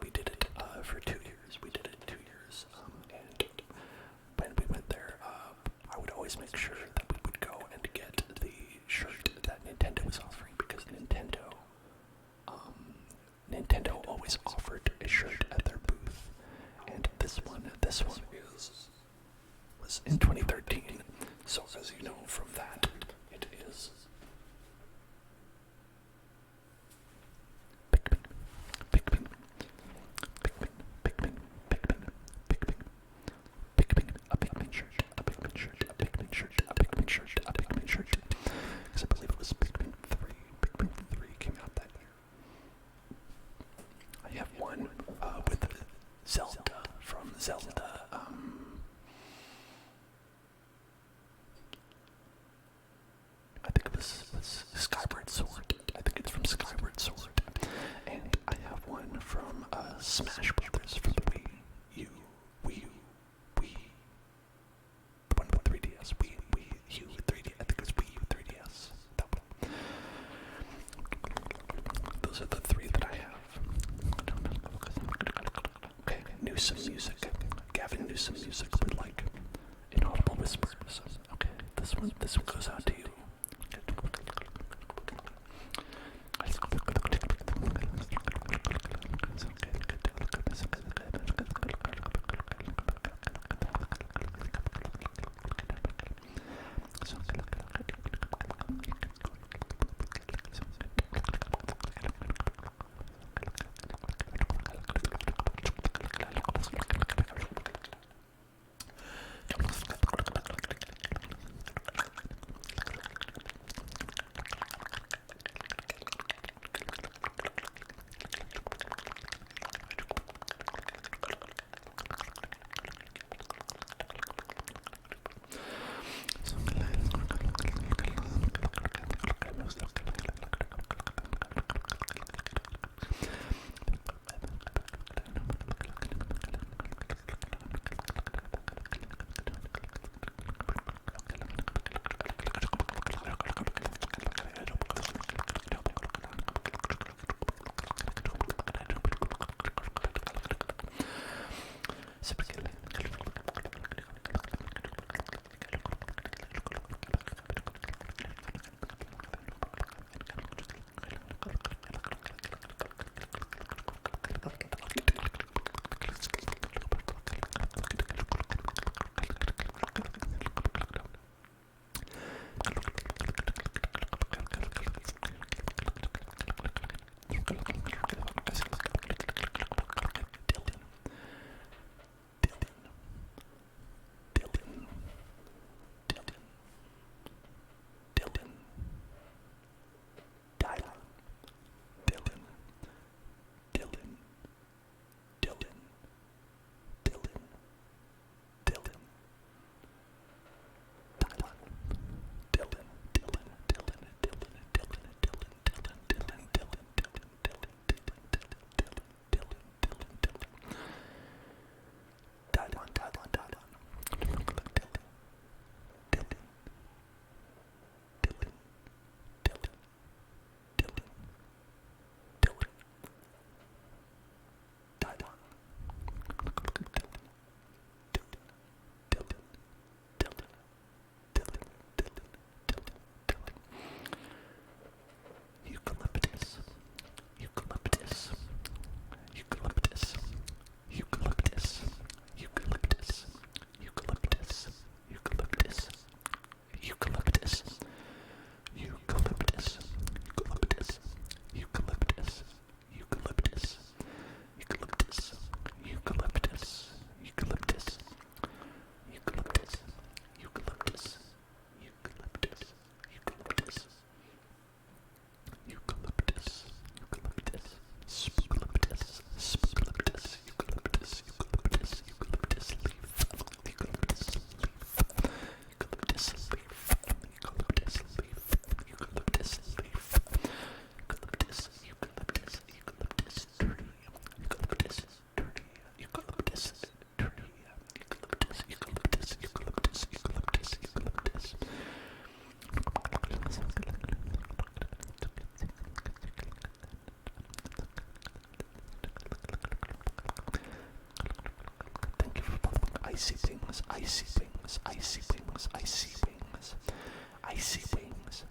we did it for 2 years. We did it 2 years, and when we went there, I would always make sure that we would go and get the shirt that Nintendo was offering, because Nintendo always offered a shirt at their booth, and this one is was in 2013. So as you know from that, it is Pikmin, Pikmin, Pikmin, Pikmin, Pikmin, Pikmin, Pikmin, a Pikmin shirt, a Pikmin shirt, a Pikmin shirt, a Pikmin shirt, a Pikmin shirt. Because I believe it was Pikmin 3. Pikmin 3 came out that year. I have one with Zelda from Zelda. I think it was Skyward Sword. I think it's from Skyward Sword. And I have one from Smash Brothers for the Wii U. The one with 3DS. Wii U 3D. I think it was Wii U 3DS. That one. Those are the three that I have. Okay, Newsome music. Gavin Newsome music would like inaudible whispers. Okay, this one goes out to you. Icy wings, icy wings, icy wings, icy wings, icy wings.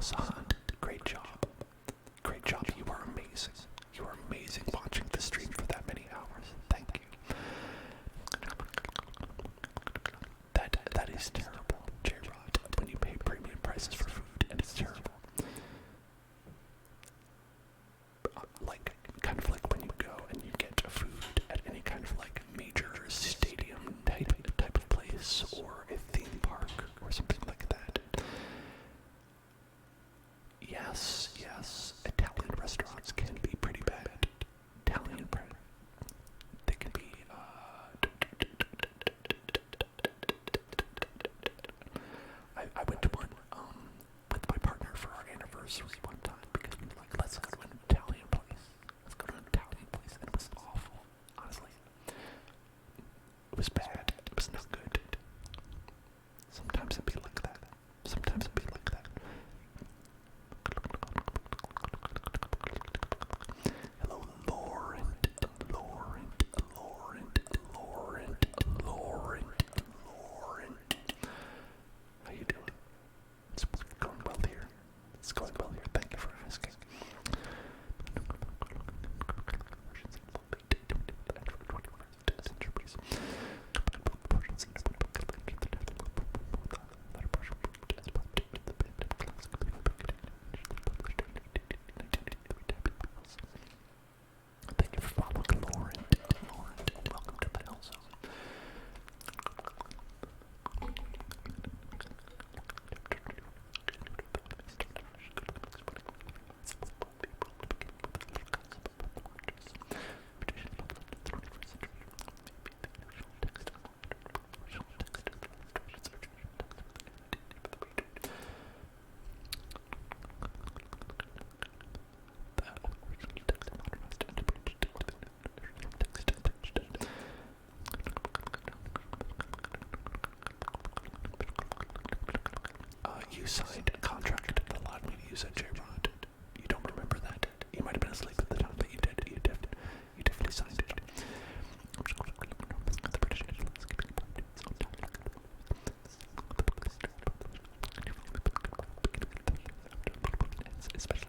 Sahan, great job. Great job. You are amazing. You are amazing watching the stream for that many hours. Thank you. That is terrible, J-Rod, when you pay premium prices for food, and it's terrible. Like, kind of like when you go and you get food at any kind of like major stadium type of place, or a theme park, or something like that. Yes, Italian restaurants can be pretty bad. Italian bread. They can be, I went to one, with my partner for our anniversary one time, because we were like, let's go to an Italian place. Let's go to an Italian place, and it was awful, honestly. It was bad. It was not good. Sometimes it'd be like that. Hello, Lauren. How you doing? It's going well here. Thank you for asking. Thank you for following Lauren. Welcome to the Hell Zone. You signed a contract that allowed me to use a J-Rod. You don't remember that? You might have been asleep at the time, but you did. You definitely signed it. The British especially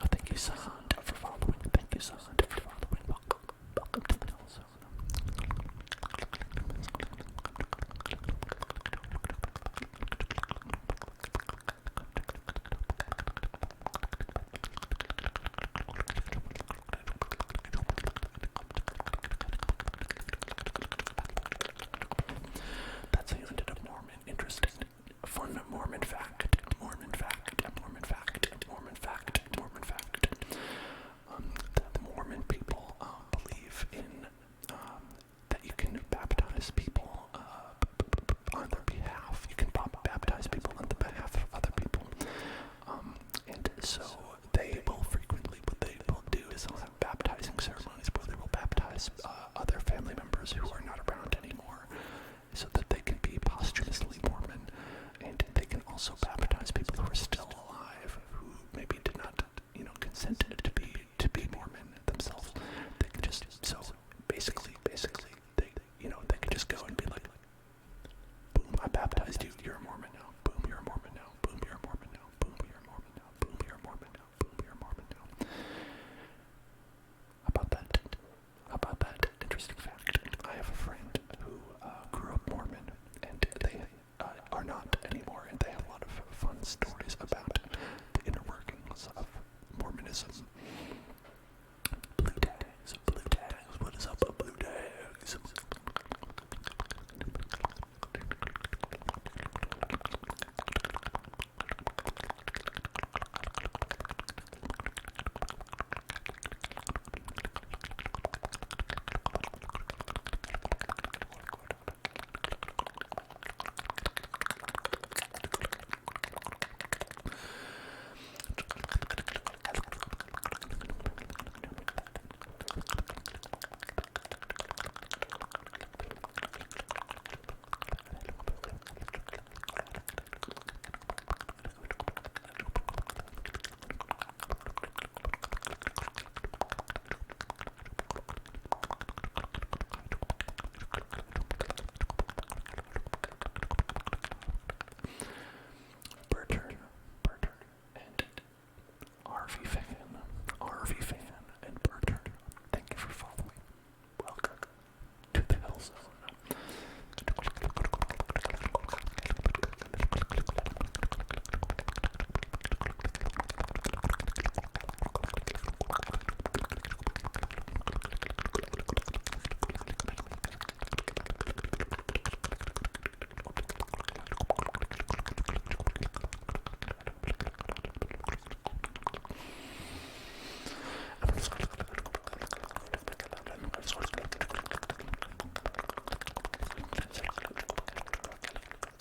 Thank you, Sahan, for following. Welcome to the Hell Zone. That's how you ended up Mormon. Interesting. Fun Mormon fact. The Mormon people believe in that you can baptize people on their behalf. You can baptize people on the behalf of other people. And so they will frequently, what they will do is they'll have baptizing ceremonies where they will baptize other family members who are not around anymore, so that they can be posthumously Mormon, and they can also baptize people who are still alive, who maybe did not, consent to be Mormon themselves. They can just, so basically, they can just go and be like, boom, I baptized you, you're a Mormon now. Boom, you're a Mormon now. Boom, you're a Mormon now. Boom, you're a Mormon now. Boom, you're a Mormon now. Boom, you're a Mormon now. How about that? Interesting fact. I have a friend who grew up Mormon, and they are not anymore, and they have a lot of fun stories about the inner workings of Mormonism. Blue tags. What is up, blue tags?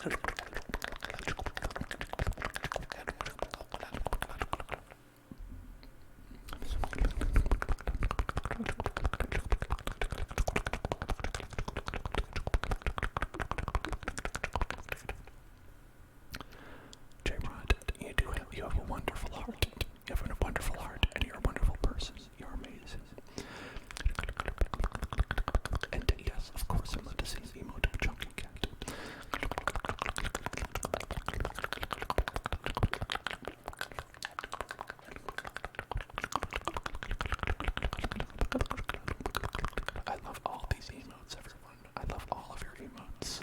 J-Rod, you have a wonderful heart. You have a wonderful heart, and you're a wonderful person. You're amazing. And yes, of course, I'm going to see the emote of Chunky Cat. I love all these emotes, everyone. I love all of your emotes.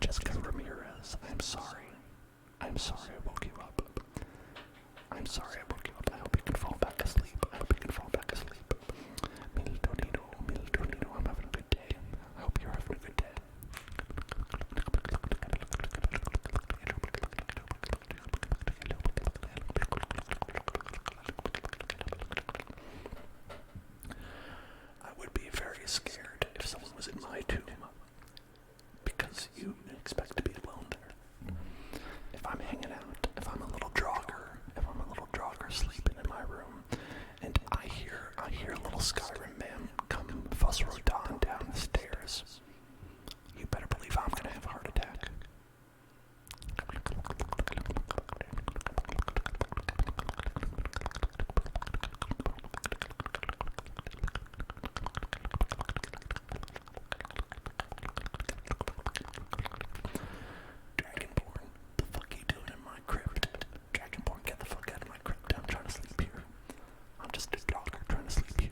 Jessica Ramirez, I'm sorry. I'm sorry I woke you up. I'm sorry I woke you up. I hope you can fall back asleep. I hope you can fall back asleep. Miltonito, I'm having a good day. I hope you're having a good day. I would be very scared if someone was in my tomb, because you expect to be alone there. If I'm hanging out, if I'm a little jogger sleeping in my room, and I hear a little Skyrim man come fuss Rodan down the stairs, you better believe I'm gonna have a heart attack. Dragonborn, the fuck you doing in my crypt? Dragonborn, get the fuck out of my crypt. I'm trying to sleep here. I'm just a jogger trying to sleep here.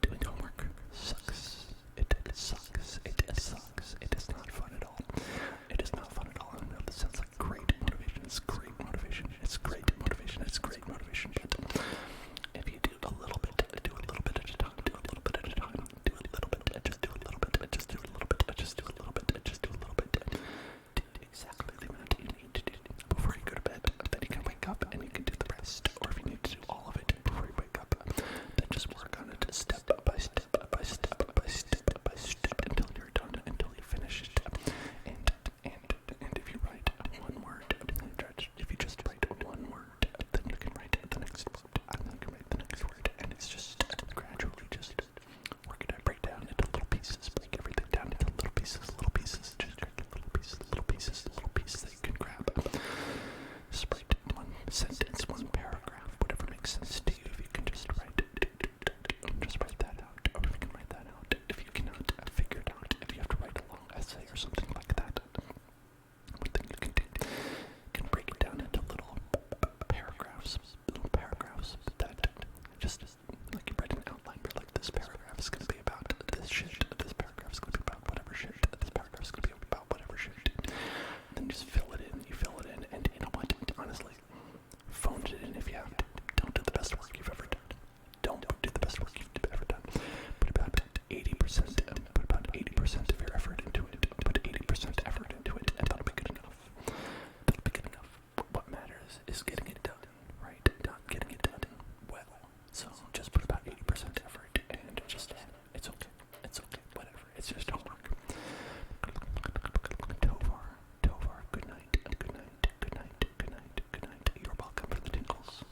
Doing homework sucks. It sucks. It sucks. It is not fun at all. It is not fun at all. I know this sounds like great motivation. It's great motivation. It's great motivation. It's great motivation. But if you do a little bit at a time, do a little bit at a time, do a little bit, just do a little bit, just do a little bit, just do a little bit, just do a little bit, do exactly the amount you need to do before you go to bed. Then you can wake up and you can do the rest. Or if you need to do all of it before you wake up, then just work on it step by step by step by step by step until you're done, until you finish it. And if you write one word, if you just write one word, then you can write the next word, and then you can write the next word, and it's just gradually just work it out, break down into little pieces, break everything down into little pieces, just little pieces that you can grab. Just write one sentence, one paragraph, whatever makes sense to you. If you can just write that out, or if you can write that out. If you cannot figure it out, if you have to write a long essay or something like that, one thing you can do, you can break it down into little paragraphs that just like you write an outline, but like this paragraph is going to be about this shit, this paragraph is going to be about whatever shit, this paragraph is going to be about whatever shit. Then just fill it in, and you know what, honestly, phone it in if you have to. Don't do the best work you've ever done. Don't do the best work you've ever done. Put about 80% of your effort into it. Put 80% effort into it, and that'll be good enough. That'll be good enough. What matters is getting it done, right? Not getting it done well. So just put about 80% effort, and just, it's okay. It's okay. Whatever. It's just homework. Tovar, good night. You're welcome for the tingles.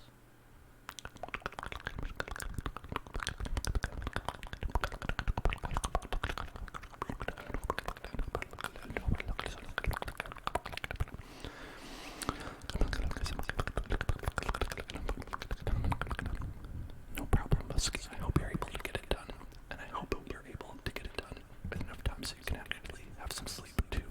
No problem, Muskie. I hope you're able to get it done. And I hope you're able to get it done in enough time so you can actually have some sleep too.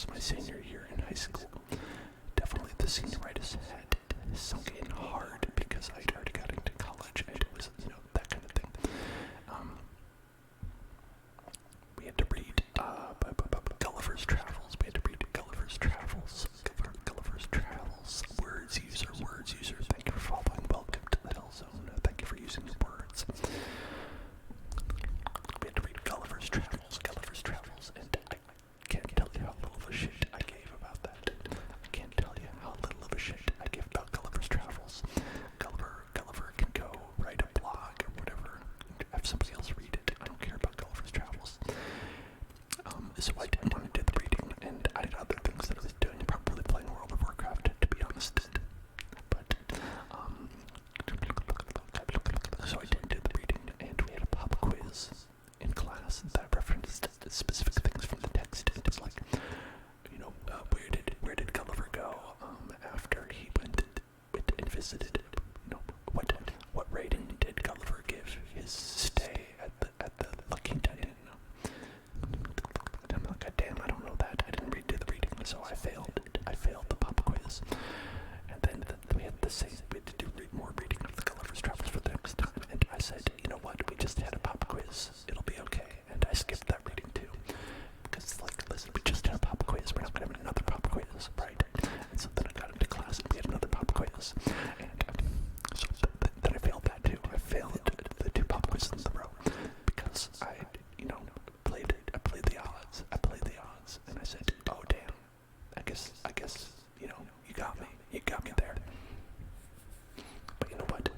was my senior year in high school. Definitely the senioritis had sunk in hard because I'd already got into college, and it was, that kind of thing. We had to read Gulliver's Travels. We had to read Gulliver's Travels. Gulliver's Travels. Words user. Thank you for following. Welcome to the Hell Zone. Thank you for using the words. We had to read Gulliver's Travels, and I can't tell you how little of a shit I gave about that. I can't tell you how little of a shit I give about Gulliver's Travels. Gulliver can go write a blog or whatever, have somebody else read it. I don't care about Gulliver's Travels. So I didn't want to do the reading, and I had other things that I was doing, probably playing World of Warcraft, to be honest. But, so I didn't do the reading, and we had a pop quiz in class that referenced specific things from the text. It was like, where did Gulliver go after he went and visited? What rating did Gulliver give his stay at the Lucky Inn? I'm like, God damn, I don't know that. I didn't do the reading, so I failed the pop quiz. And then we had to do more reading of the Gulliver's Travels for the next time. And I said, you know what? We just had a pop quiz. It'll be okay. And I skipped that reading too, because listen, we just had a pop quiz. We're not gonna have another pop quiz, right? And so then I got into class and we had another pop quiz. And so then I failed that too. I failed the two pop quizzes in a row because I played the odds. And I said, oh damn, I guess, you got me there. But you know what?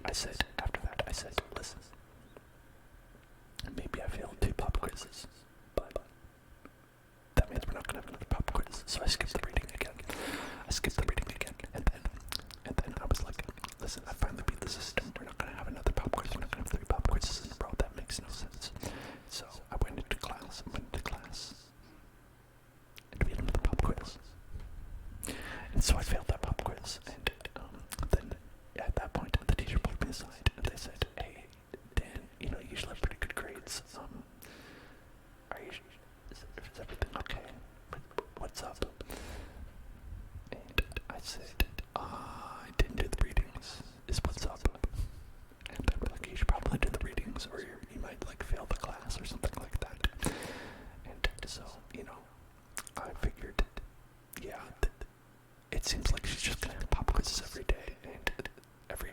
I said, after that, listen, maybe I failed two pop quizzes, but that means we're not gonna have another pop quiz. So I skipped the reading again, and then I was like, listen, I finally beat the system. We're not gonna have another pop quiz. We're not gonna have 3 pop quizzes in a row. That makes no sense. So I went into class, and we had another pop quiz. And so I failed that pop quiz, and then at that point, the teacher pulled me aside, and they said, hey, Dan, you usually have pretty good grades. Is everything okay? What's up? And I said, I didn't do the readings, is what's up. And they were like, you should probably do the readings, or you might, fail the class, or something like that. And so, I figured, yeah, it seems like she's just gonna have pop quizzes every day, and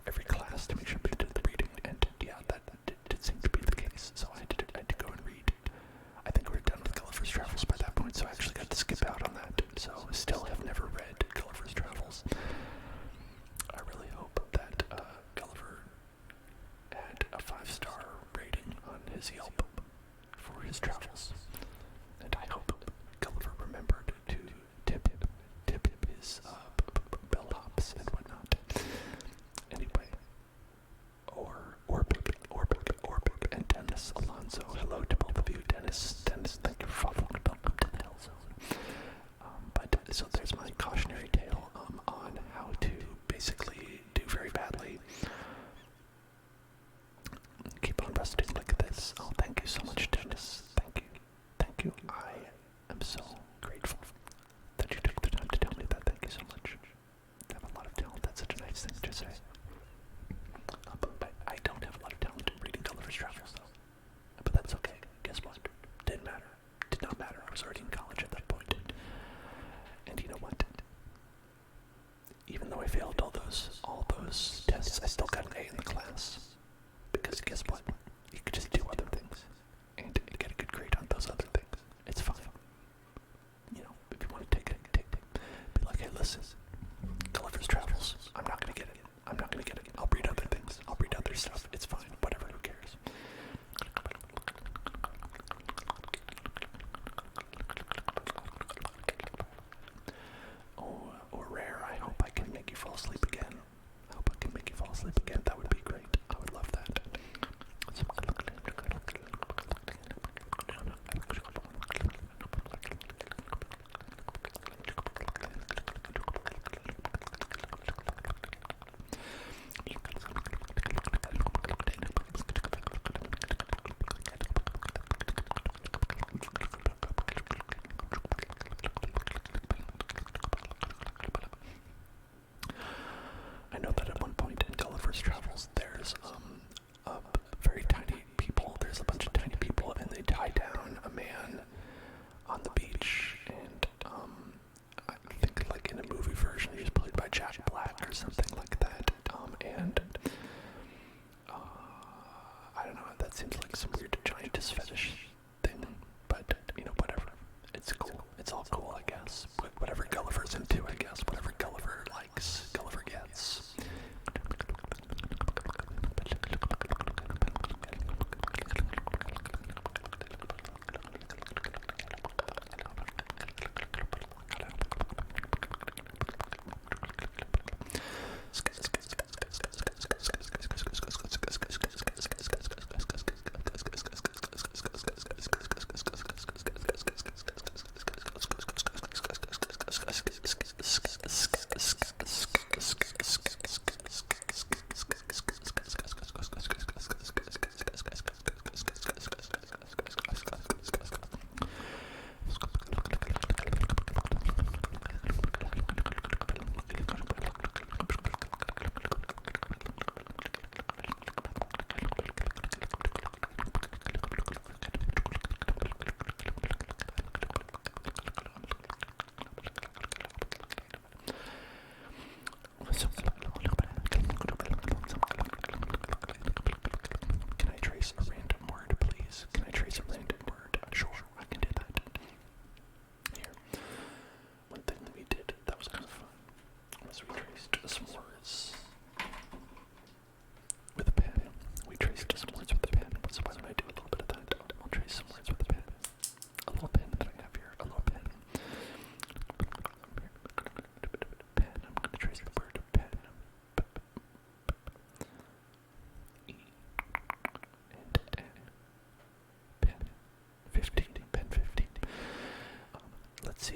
every class to make sure we did the reading, and yeah, that did seem to be the case, so I had to go and read. I think we were done with Gulliver's Travels by that point, so I actually got to skip out on that, so still have never read Gulliver's Travels. I really hope that Gulliver had a 5-star rating on his Yelp for his travels, and I hope Gulliver remembered to tip his bellhops and whatnot. Anyway, Orb, and Dennis Alonso. Hello to both of you, Dennis, thank you for following. Welcome to the Hell Zone. So there's my cautionary tale on how to basically do very badly. Keep on resting like this. Oh, thank you so much, Dennis. Thank you.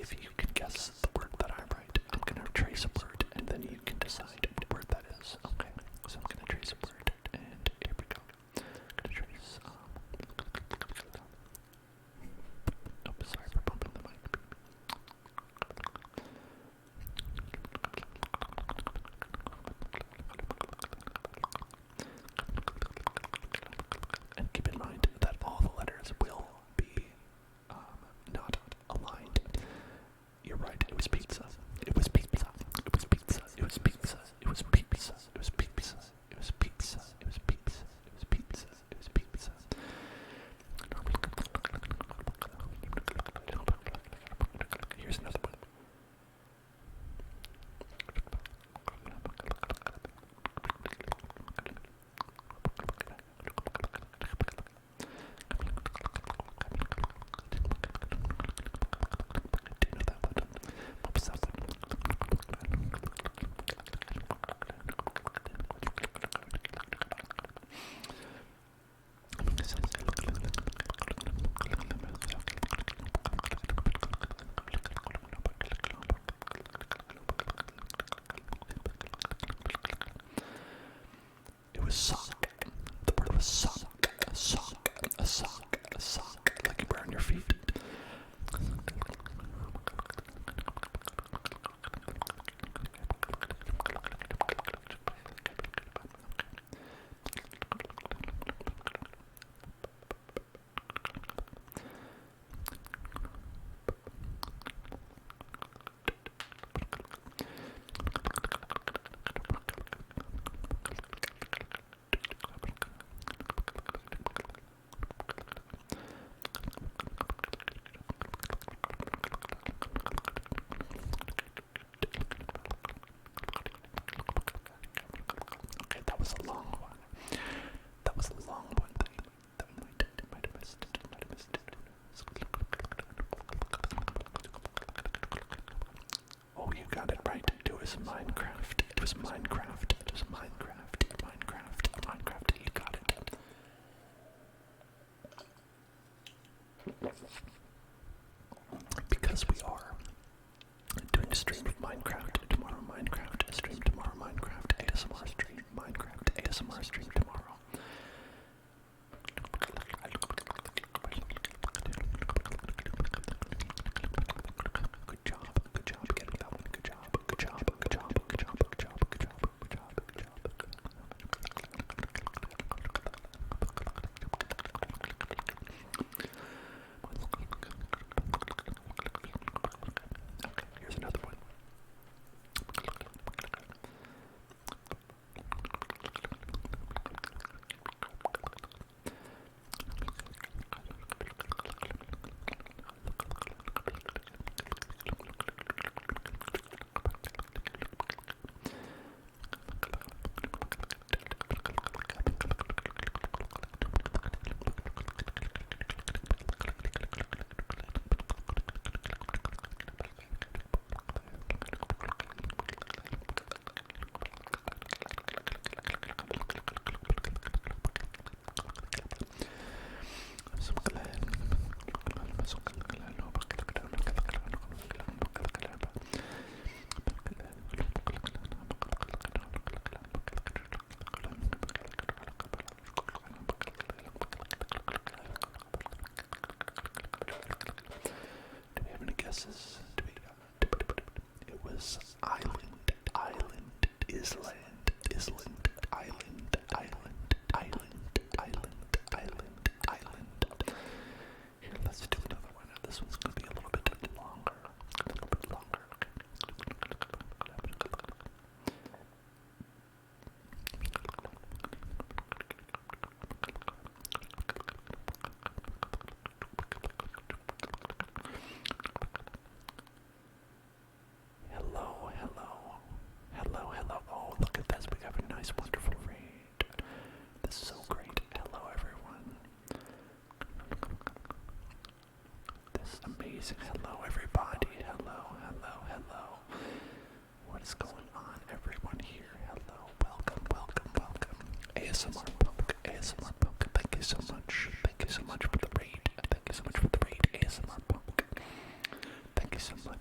see if you can guess the word that I write. I'm gonna trace a word, and then you can decide what word that is. Okay, so I'm gonna trace a word, and here we go. I'm gonna trace, oh, sorry for bumping the mic. And keep in mind that all the letters will be not aligned. You're right, it was pizza. It was pizza. It was pizza. It was pizza. It was pizza. It was pizza. It was pizza. It was pizza. It was pizza. It was pizza. Here's another one. Do you know that one? What was that one? It was sock. The word was sock. A sock. A sock. A sock. Like you wear on your feet. Okay, that was a long one. That was a long one that might have missed it. Might have missed it. Oh, you got it right. It was Minecraft. It was Minecraft. It was Minecraft. Minecraft. Minecraft. You got it. Because we are doing a stream of Minecraft tomorrow. Minecraft stream tomorrow. Minecraft ASMR stream. Minecraft ASMR stream tomorrow. Good job. Good job getting that one. Good job. Good job. Good job. Good job. Good job. Good job. Good job. Good job. Okay, here's another one. Do we have any guesses? It was island, island, island, island, island, island, island, island, island, island. Here, let's do another one. This one's going to be a little bit longer. A little bit longer. Hello, hello, hello, hello. Oh, look at this. We have a nice, wonderful read. This is so great. Hello, everyone. This is amazing. Hello, everybody. Hello, hello, hello. What is going on, everyone here? Hello, welcome, welcome, welcome. ASMR Punk, ASMR Punk. Thank you so much. Thank you so much for the raid. Thank you so much for the raid, ASMR Punk. Thank you so much.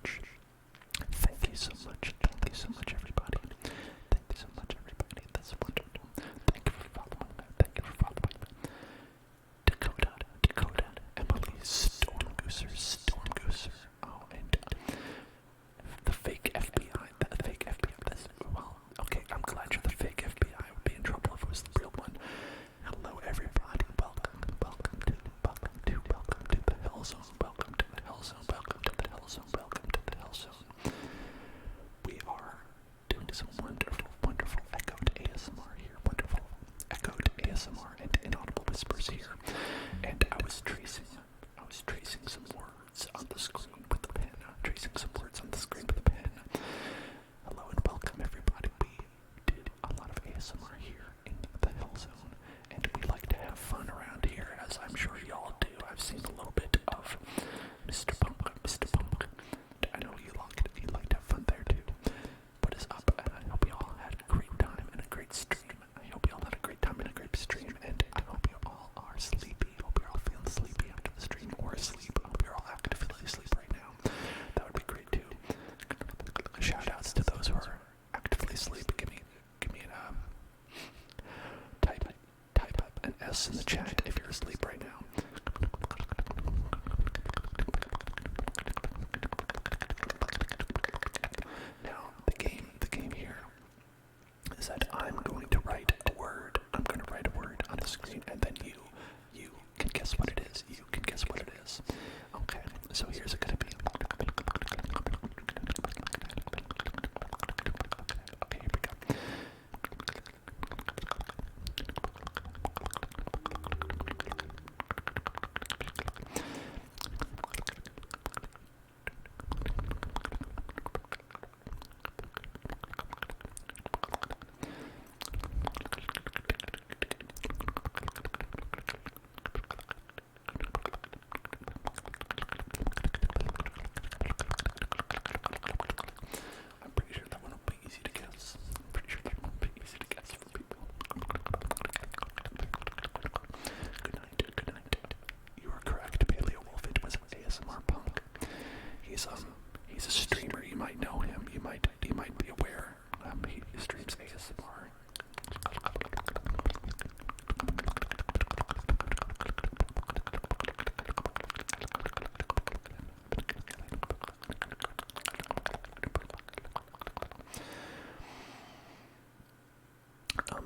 Storm Gooser. Oh, and the fake FBI. The fake FBI. Well, okay, I'm glad you're the fake FBI. I would be in trouble if it was the real one. Hello, everybody. Welcome to the Hell Zone. Welcome to the Hell Zone. Welcome to the Hell Zone. Welcome to the Hell Zone. We are doing some wonderful echoed ASMR here. Wonderful echoed ASMR and inaudible whispers here. And I was tracing some words on the screen with the pen. Hello and welcome, everybody. We did a lot of ASMR here in the Hell Zone, and we like to have fun around here, as I'm sure y'all do. I've seen a little bit of Mr. Pump. I know you like to have fun there too. What is up? I hope you all had a great time and a great stream. And I hope you all are sleepy. Hope you're all feeling sleepy after the stream, or asleep. I hope you're all actively asleep right now. That would be great too. Shout outs to those who are actively asleep. Give me type up an S in the chat if you're asleep right now. Now the game here is that I'm going to write a word. On the screen, and then you can guess what it is. Okay, so here's it gonna be. Okay, here we go. I'm pretty sure that one will be easy to guess. For people. Good night. You are correct, Paleo Wolf. It was ASMR Punk. He's a streamer. You might know him. You might be aware. He streams ASMR.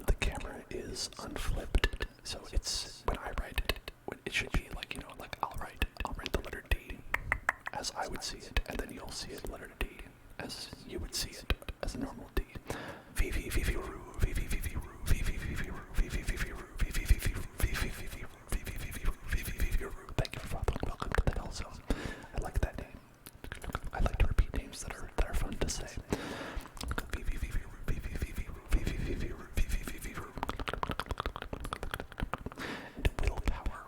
The camera is unflipped, so it's when I write it should be like, I'll write the letter D as I would see it, and then you'll see it letter D as you would see it as a normal D. Thank you for following. Welcome to the Hell Zone. I like that name. I like to repeat names that are fun to say. And willpower.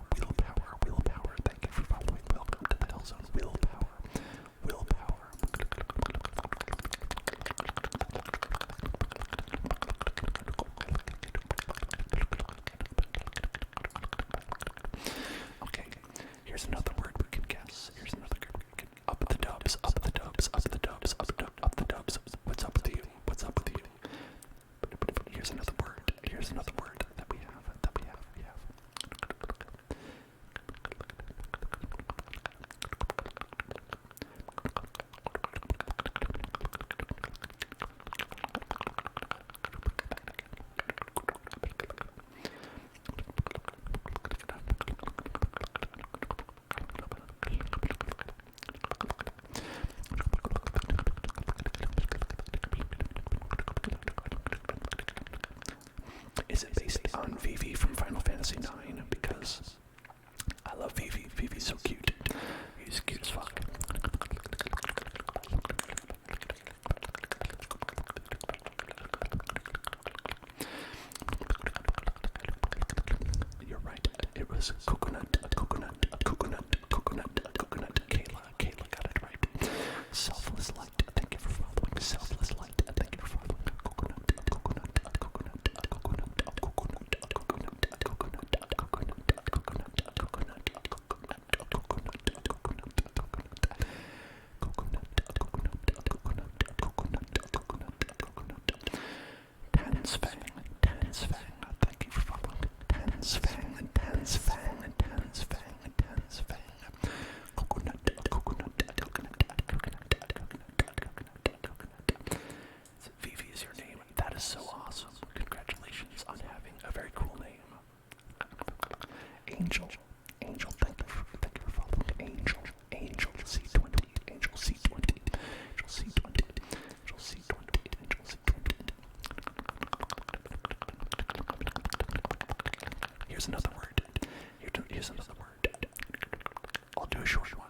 Thank you for following. Welcome to the Hell Zone. Willpower. Okay, here's another word we can guess. Up the dubs. What's up with you? Here's another word that we have. Is it based on Vivi from Final Fantasy IX? Because I love Vivi. Vivi's so cute. He's cute as fuck. You're right. It was coconut. Kayla got it right. Selfless light. Thank you for following. Selfless light. Thank you for following. Coconut. a short one.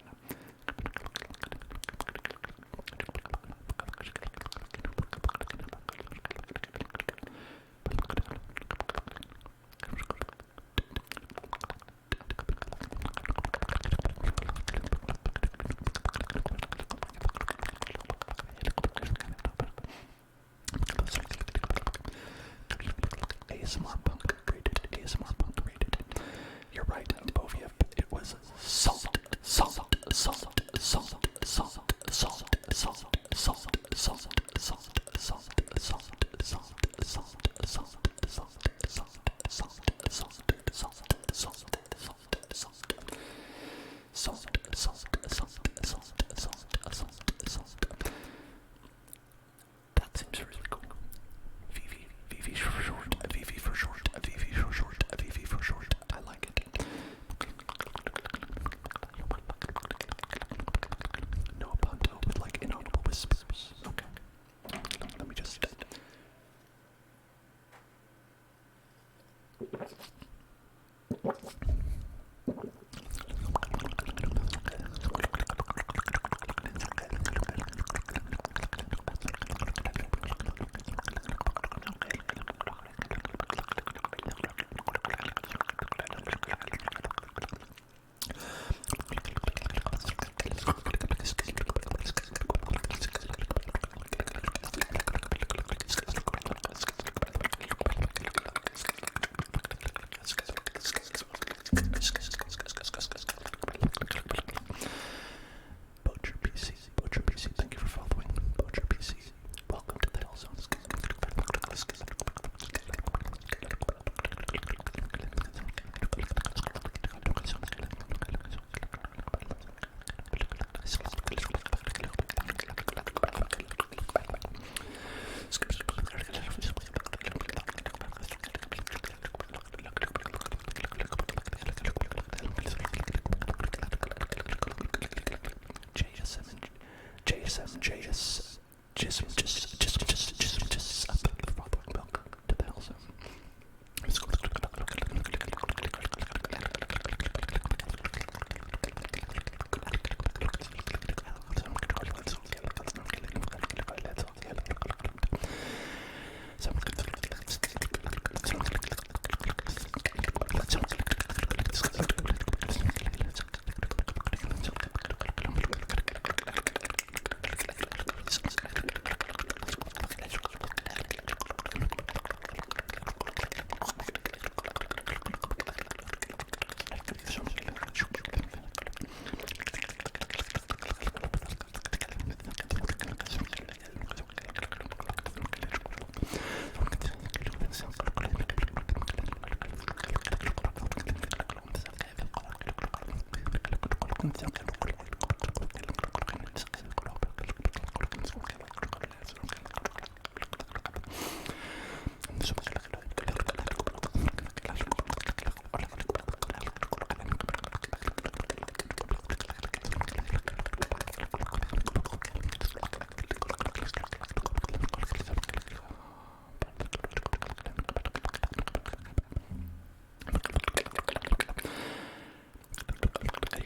ASMR punk rated. You're right, Boviev. It was salt. That seems really cool. VV for short. VV for short. VV for short. VV for short. I like it. No punto with like inaudible whispers. Okay. Let me just. Poacher PC, thank you for following. Poacher PC, welcome to the Hell Zone.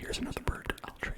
Here's another word I'll trade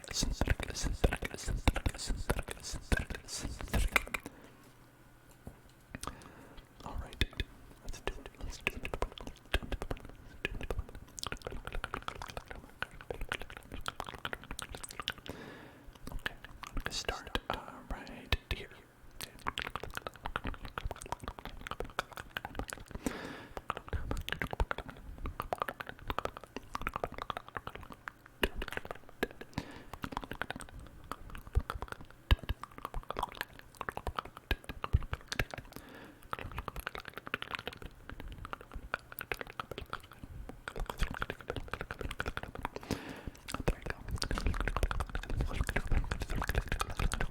All right, let's do it. Okay, I'm gonna start right here. There you go.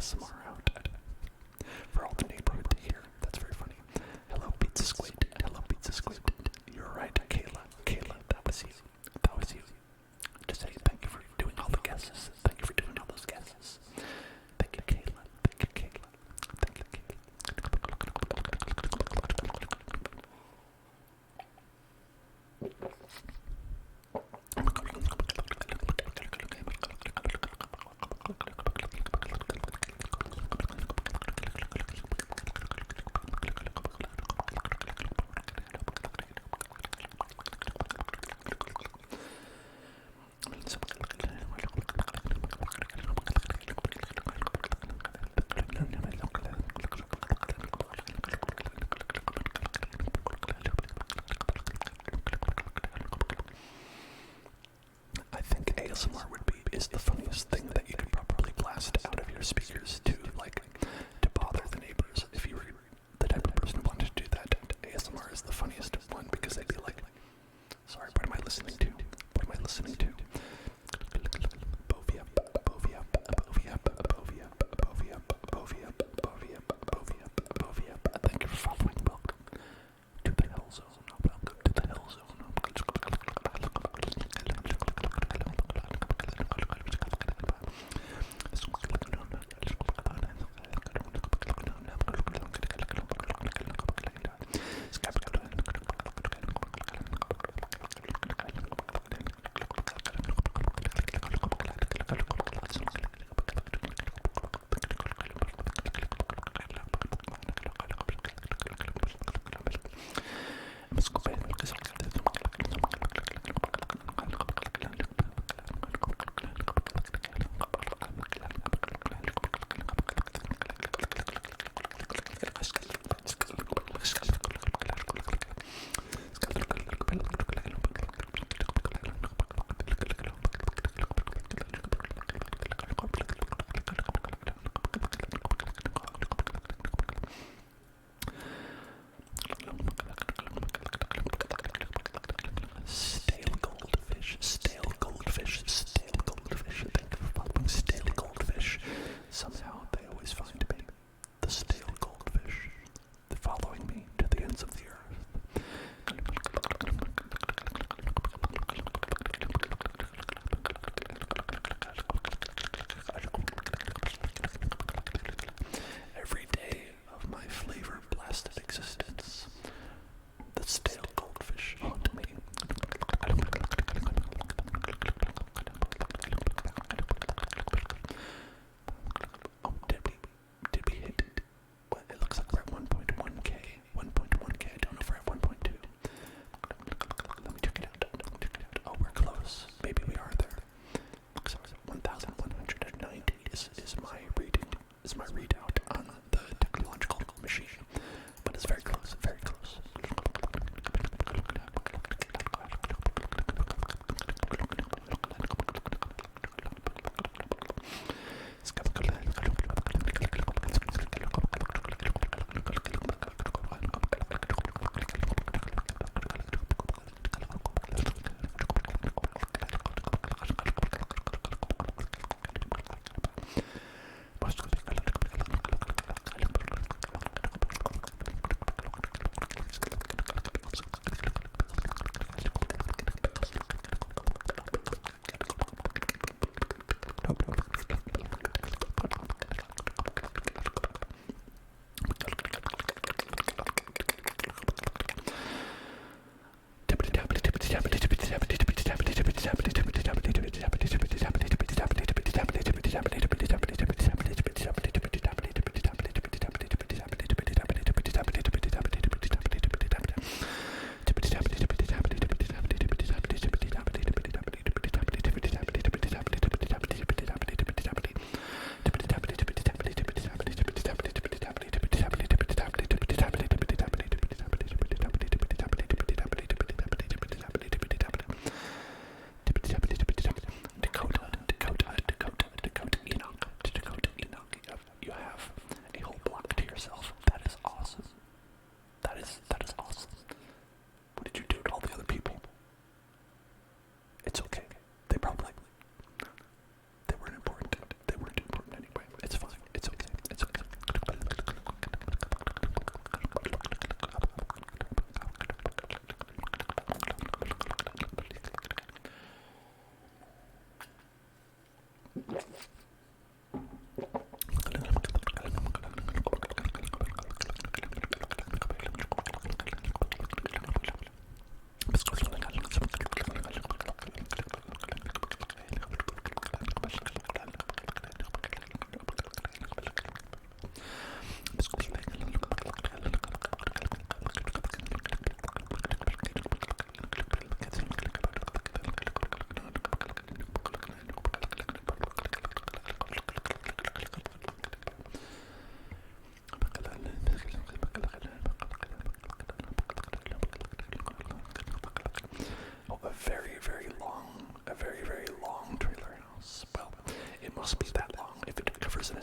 ASMR out for all the neighborhood to hear. That's very funny. Hello, Pizza Squid. Hello, Pizza Squid. You're right, Kayla. Kayla, that was you. That was you. Just say thank you for doing all the guesses. Thank you for doing all those guesses. Thank you, Kayla. Thank you, Kayla. Thank you, Kayla. I think ASMR is the funniest thing that you could probably blast out of your speakers to bother the neighbors. If you were the type of person who wanted to do that, ASMR is the funniest one because they'd be like, sorry, what am I listening to? What am I listening to? Bovia, Bovia, Bovia, Bovia, Bovia, Bovia, Bovia, Bovia, Bovia. Thank you for following. Welcome to the Hell Zone. Welcome to the Hell Zone.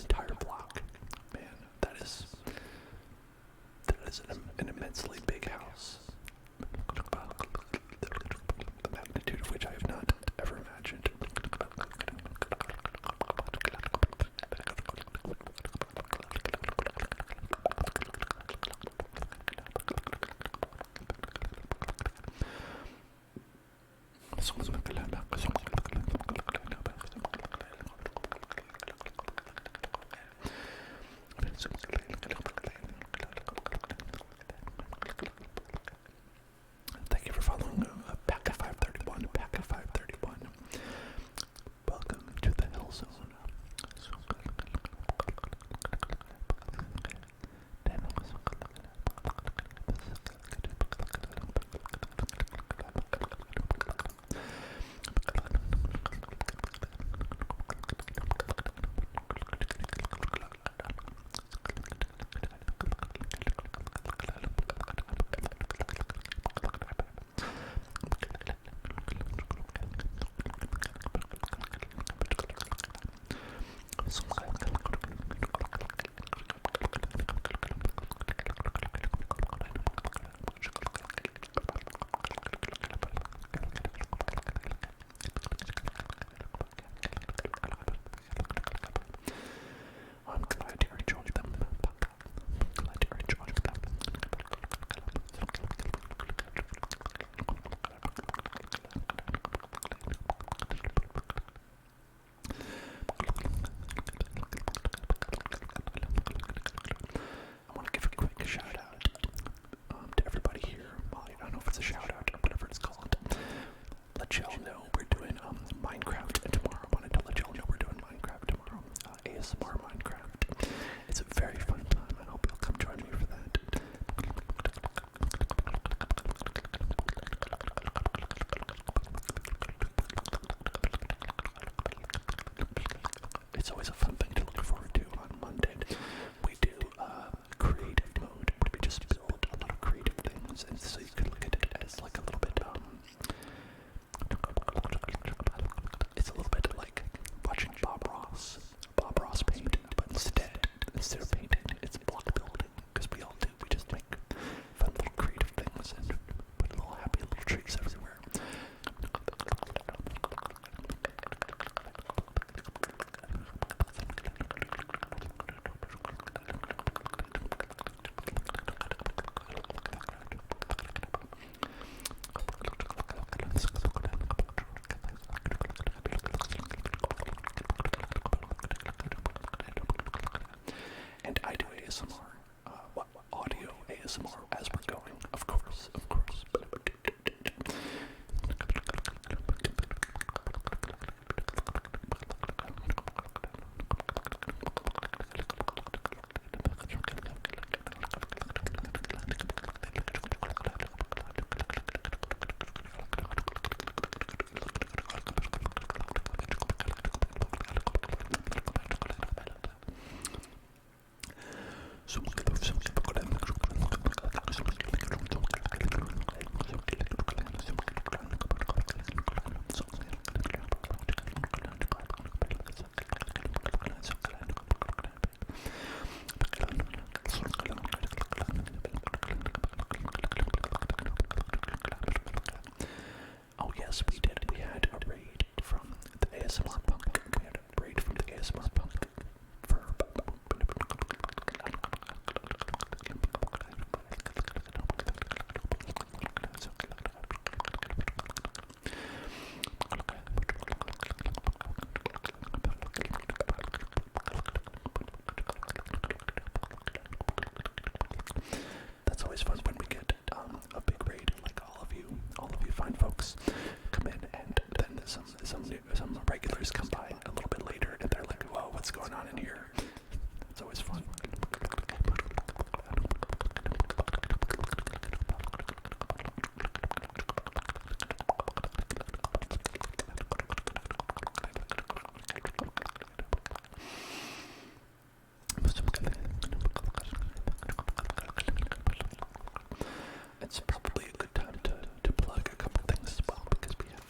entire block. Man, that is an immensely big house. The magnitude of which I have not ever imagined. Thank you for following Pack of 531. Pack of 531. Welcome to the Hell Zone. I'm glad you enjoyed them. Glad you enjoyed them. I want to give a quick shout out to everybody here. Well, I don't know if it's a shout out or whatever it's called. Let y'all know we're doing Minecraft tomorrow. I wanted to let y'all know we're doing Minecraft tomorrow. ASMR Minecraft. It's a very fun time. I hope you'll come join me for that. It's always a fun thing to look forward to on Monday. We do creative mode, where we just build a lot of creative things, and so you can look at it as like a little bit, it's a little bit like watching Bob Ross paint, but instead of painting, it's block building, because we all do. We just make fun little creative things and put little happy little trees everywhere. And I do ASMR, audio ASMR as we're going, of course. Oh yes, we did. We had a raid from the ASMR punk. Verb. That's always fun when we get a big raid, like all of you fine folks come in, and then some regulars come by a little bit later, and they're like, "Whoa, what's going on in here?" It's always fun. It's probably a good time to plug a couple things as well, because we have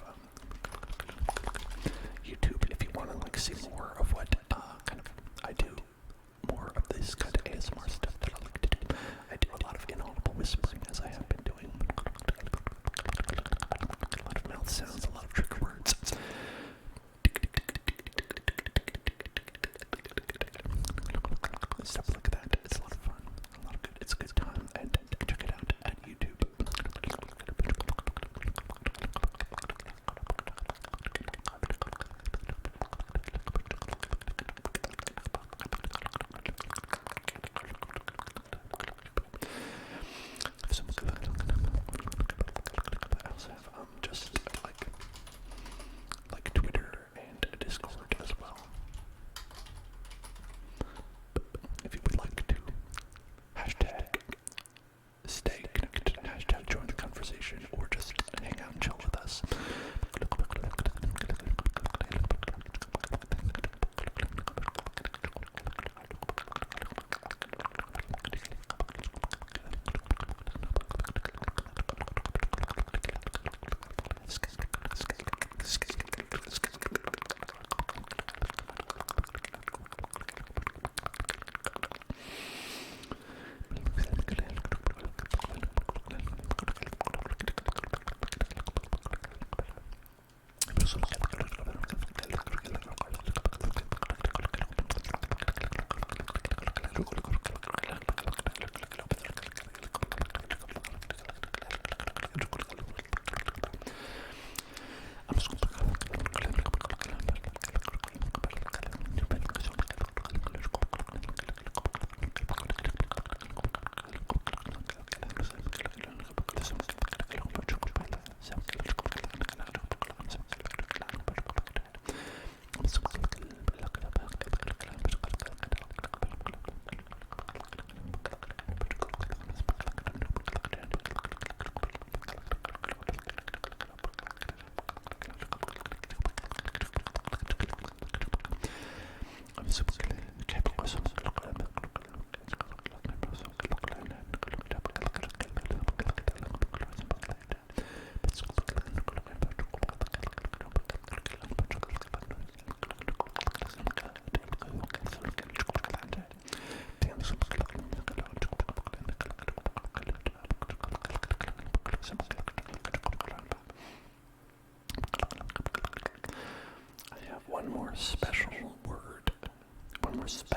YouTube. If you want to see more of what kind of I do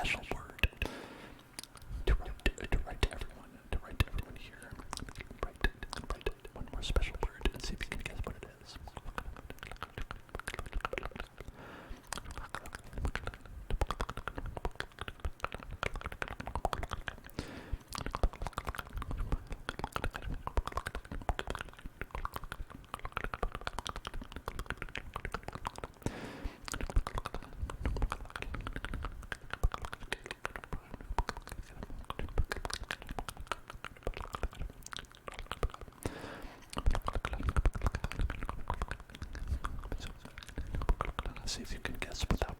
special word to write to everyone here. Write one more special word and see if you can guess what it is. See if you can guess what that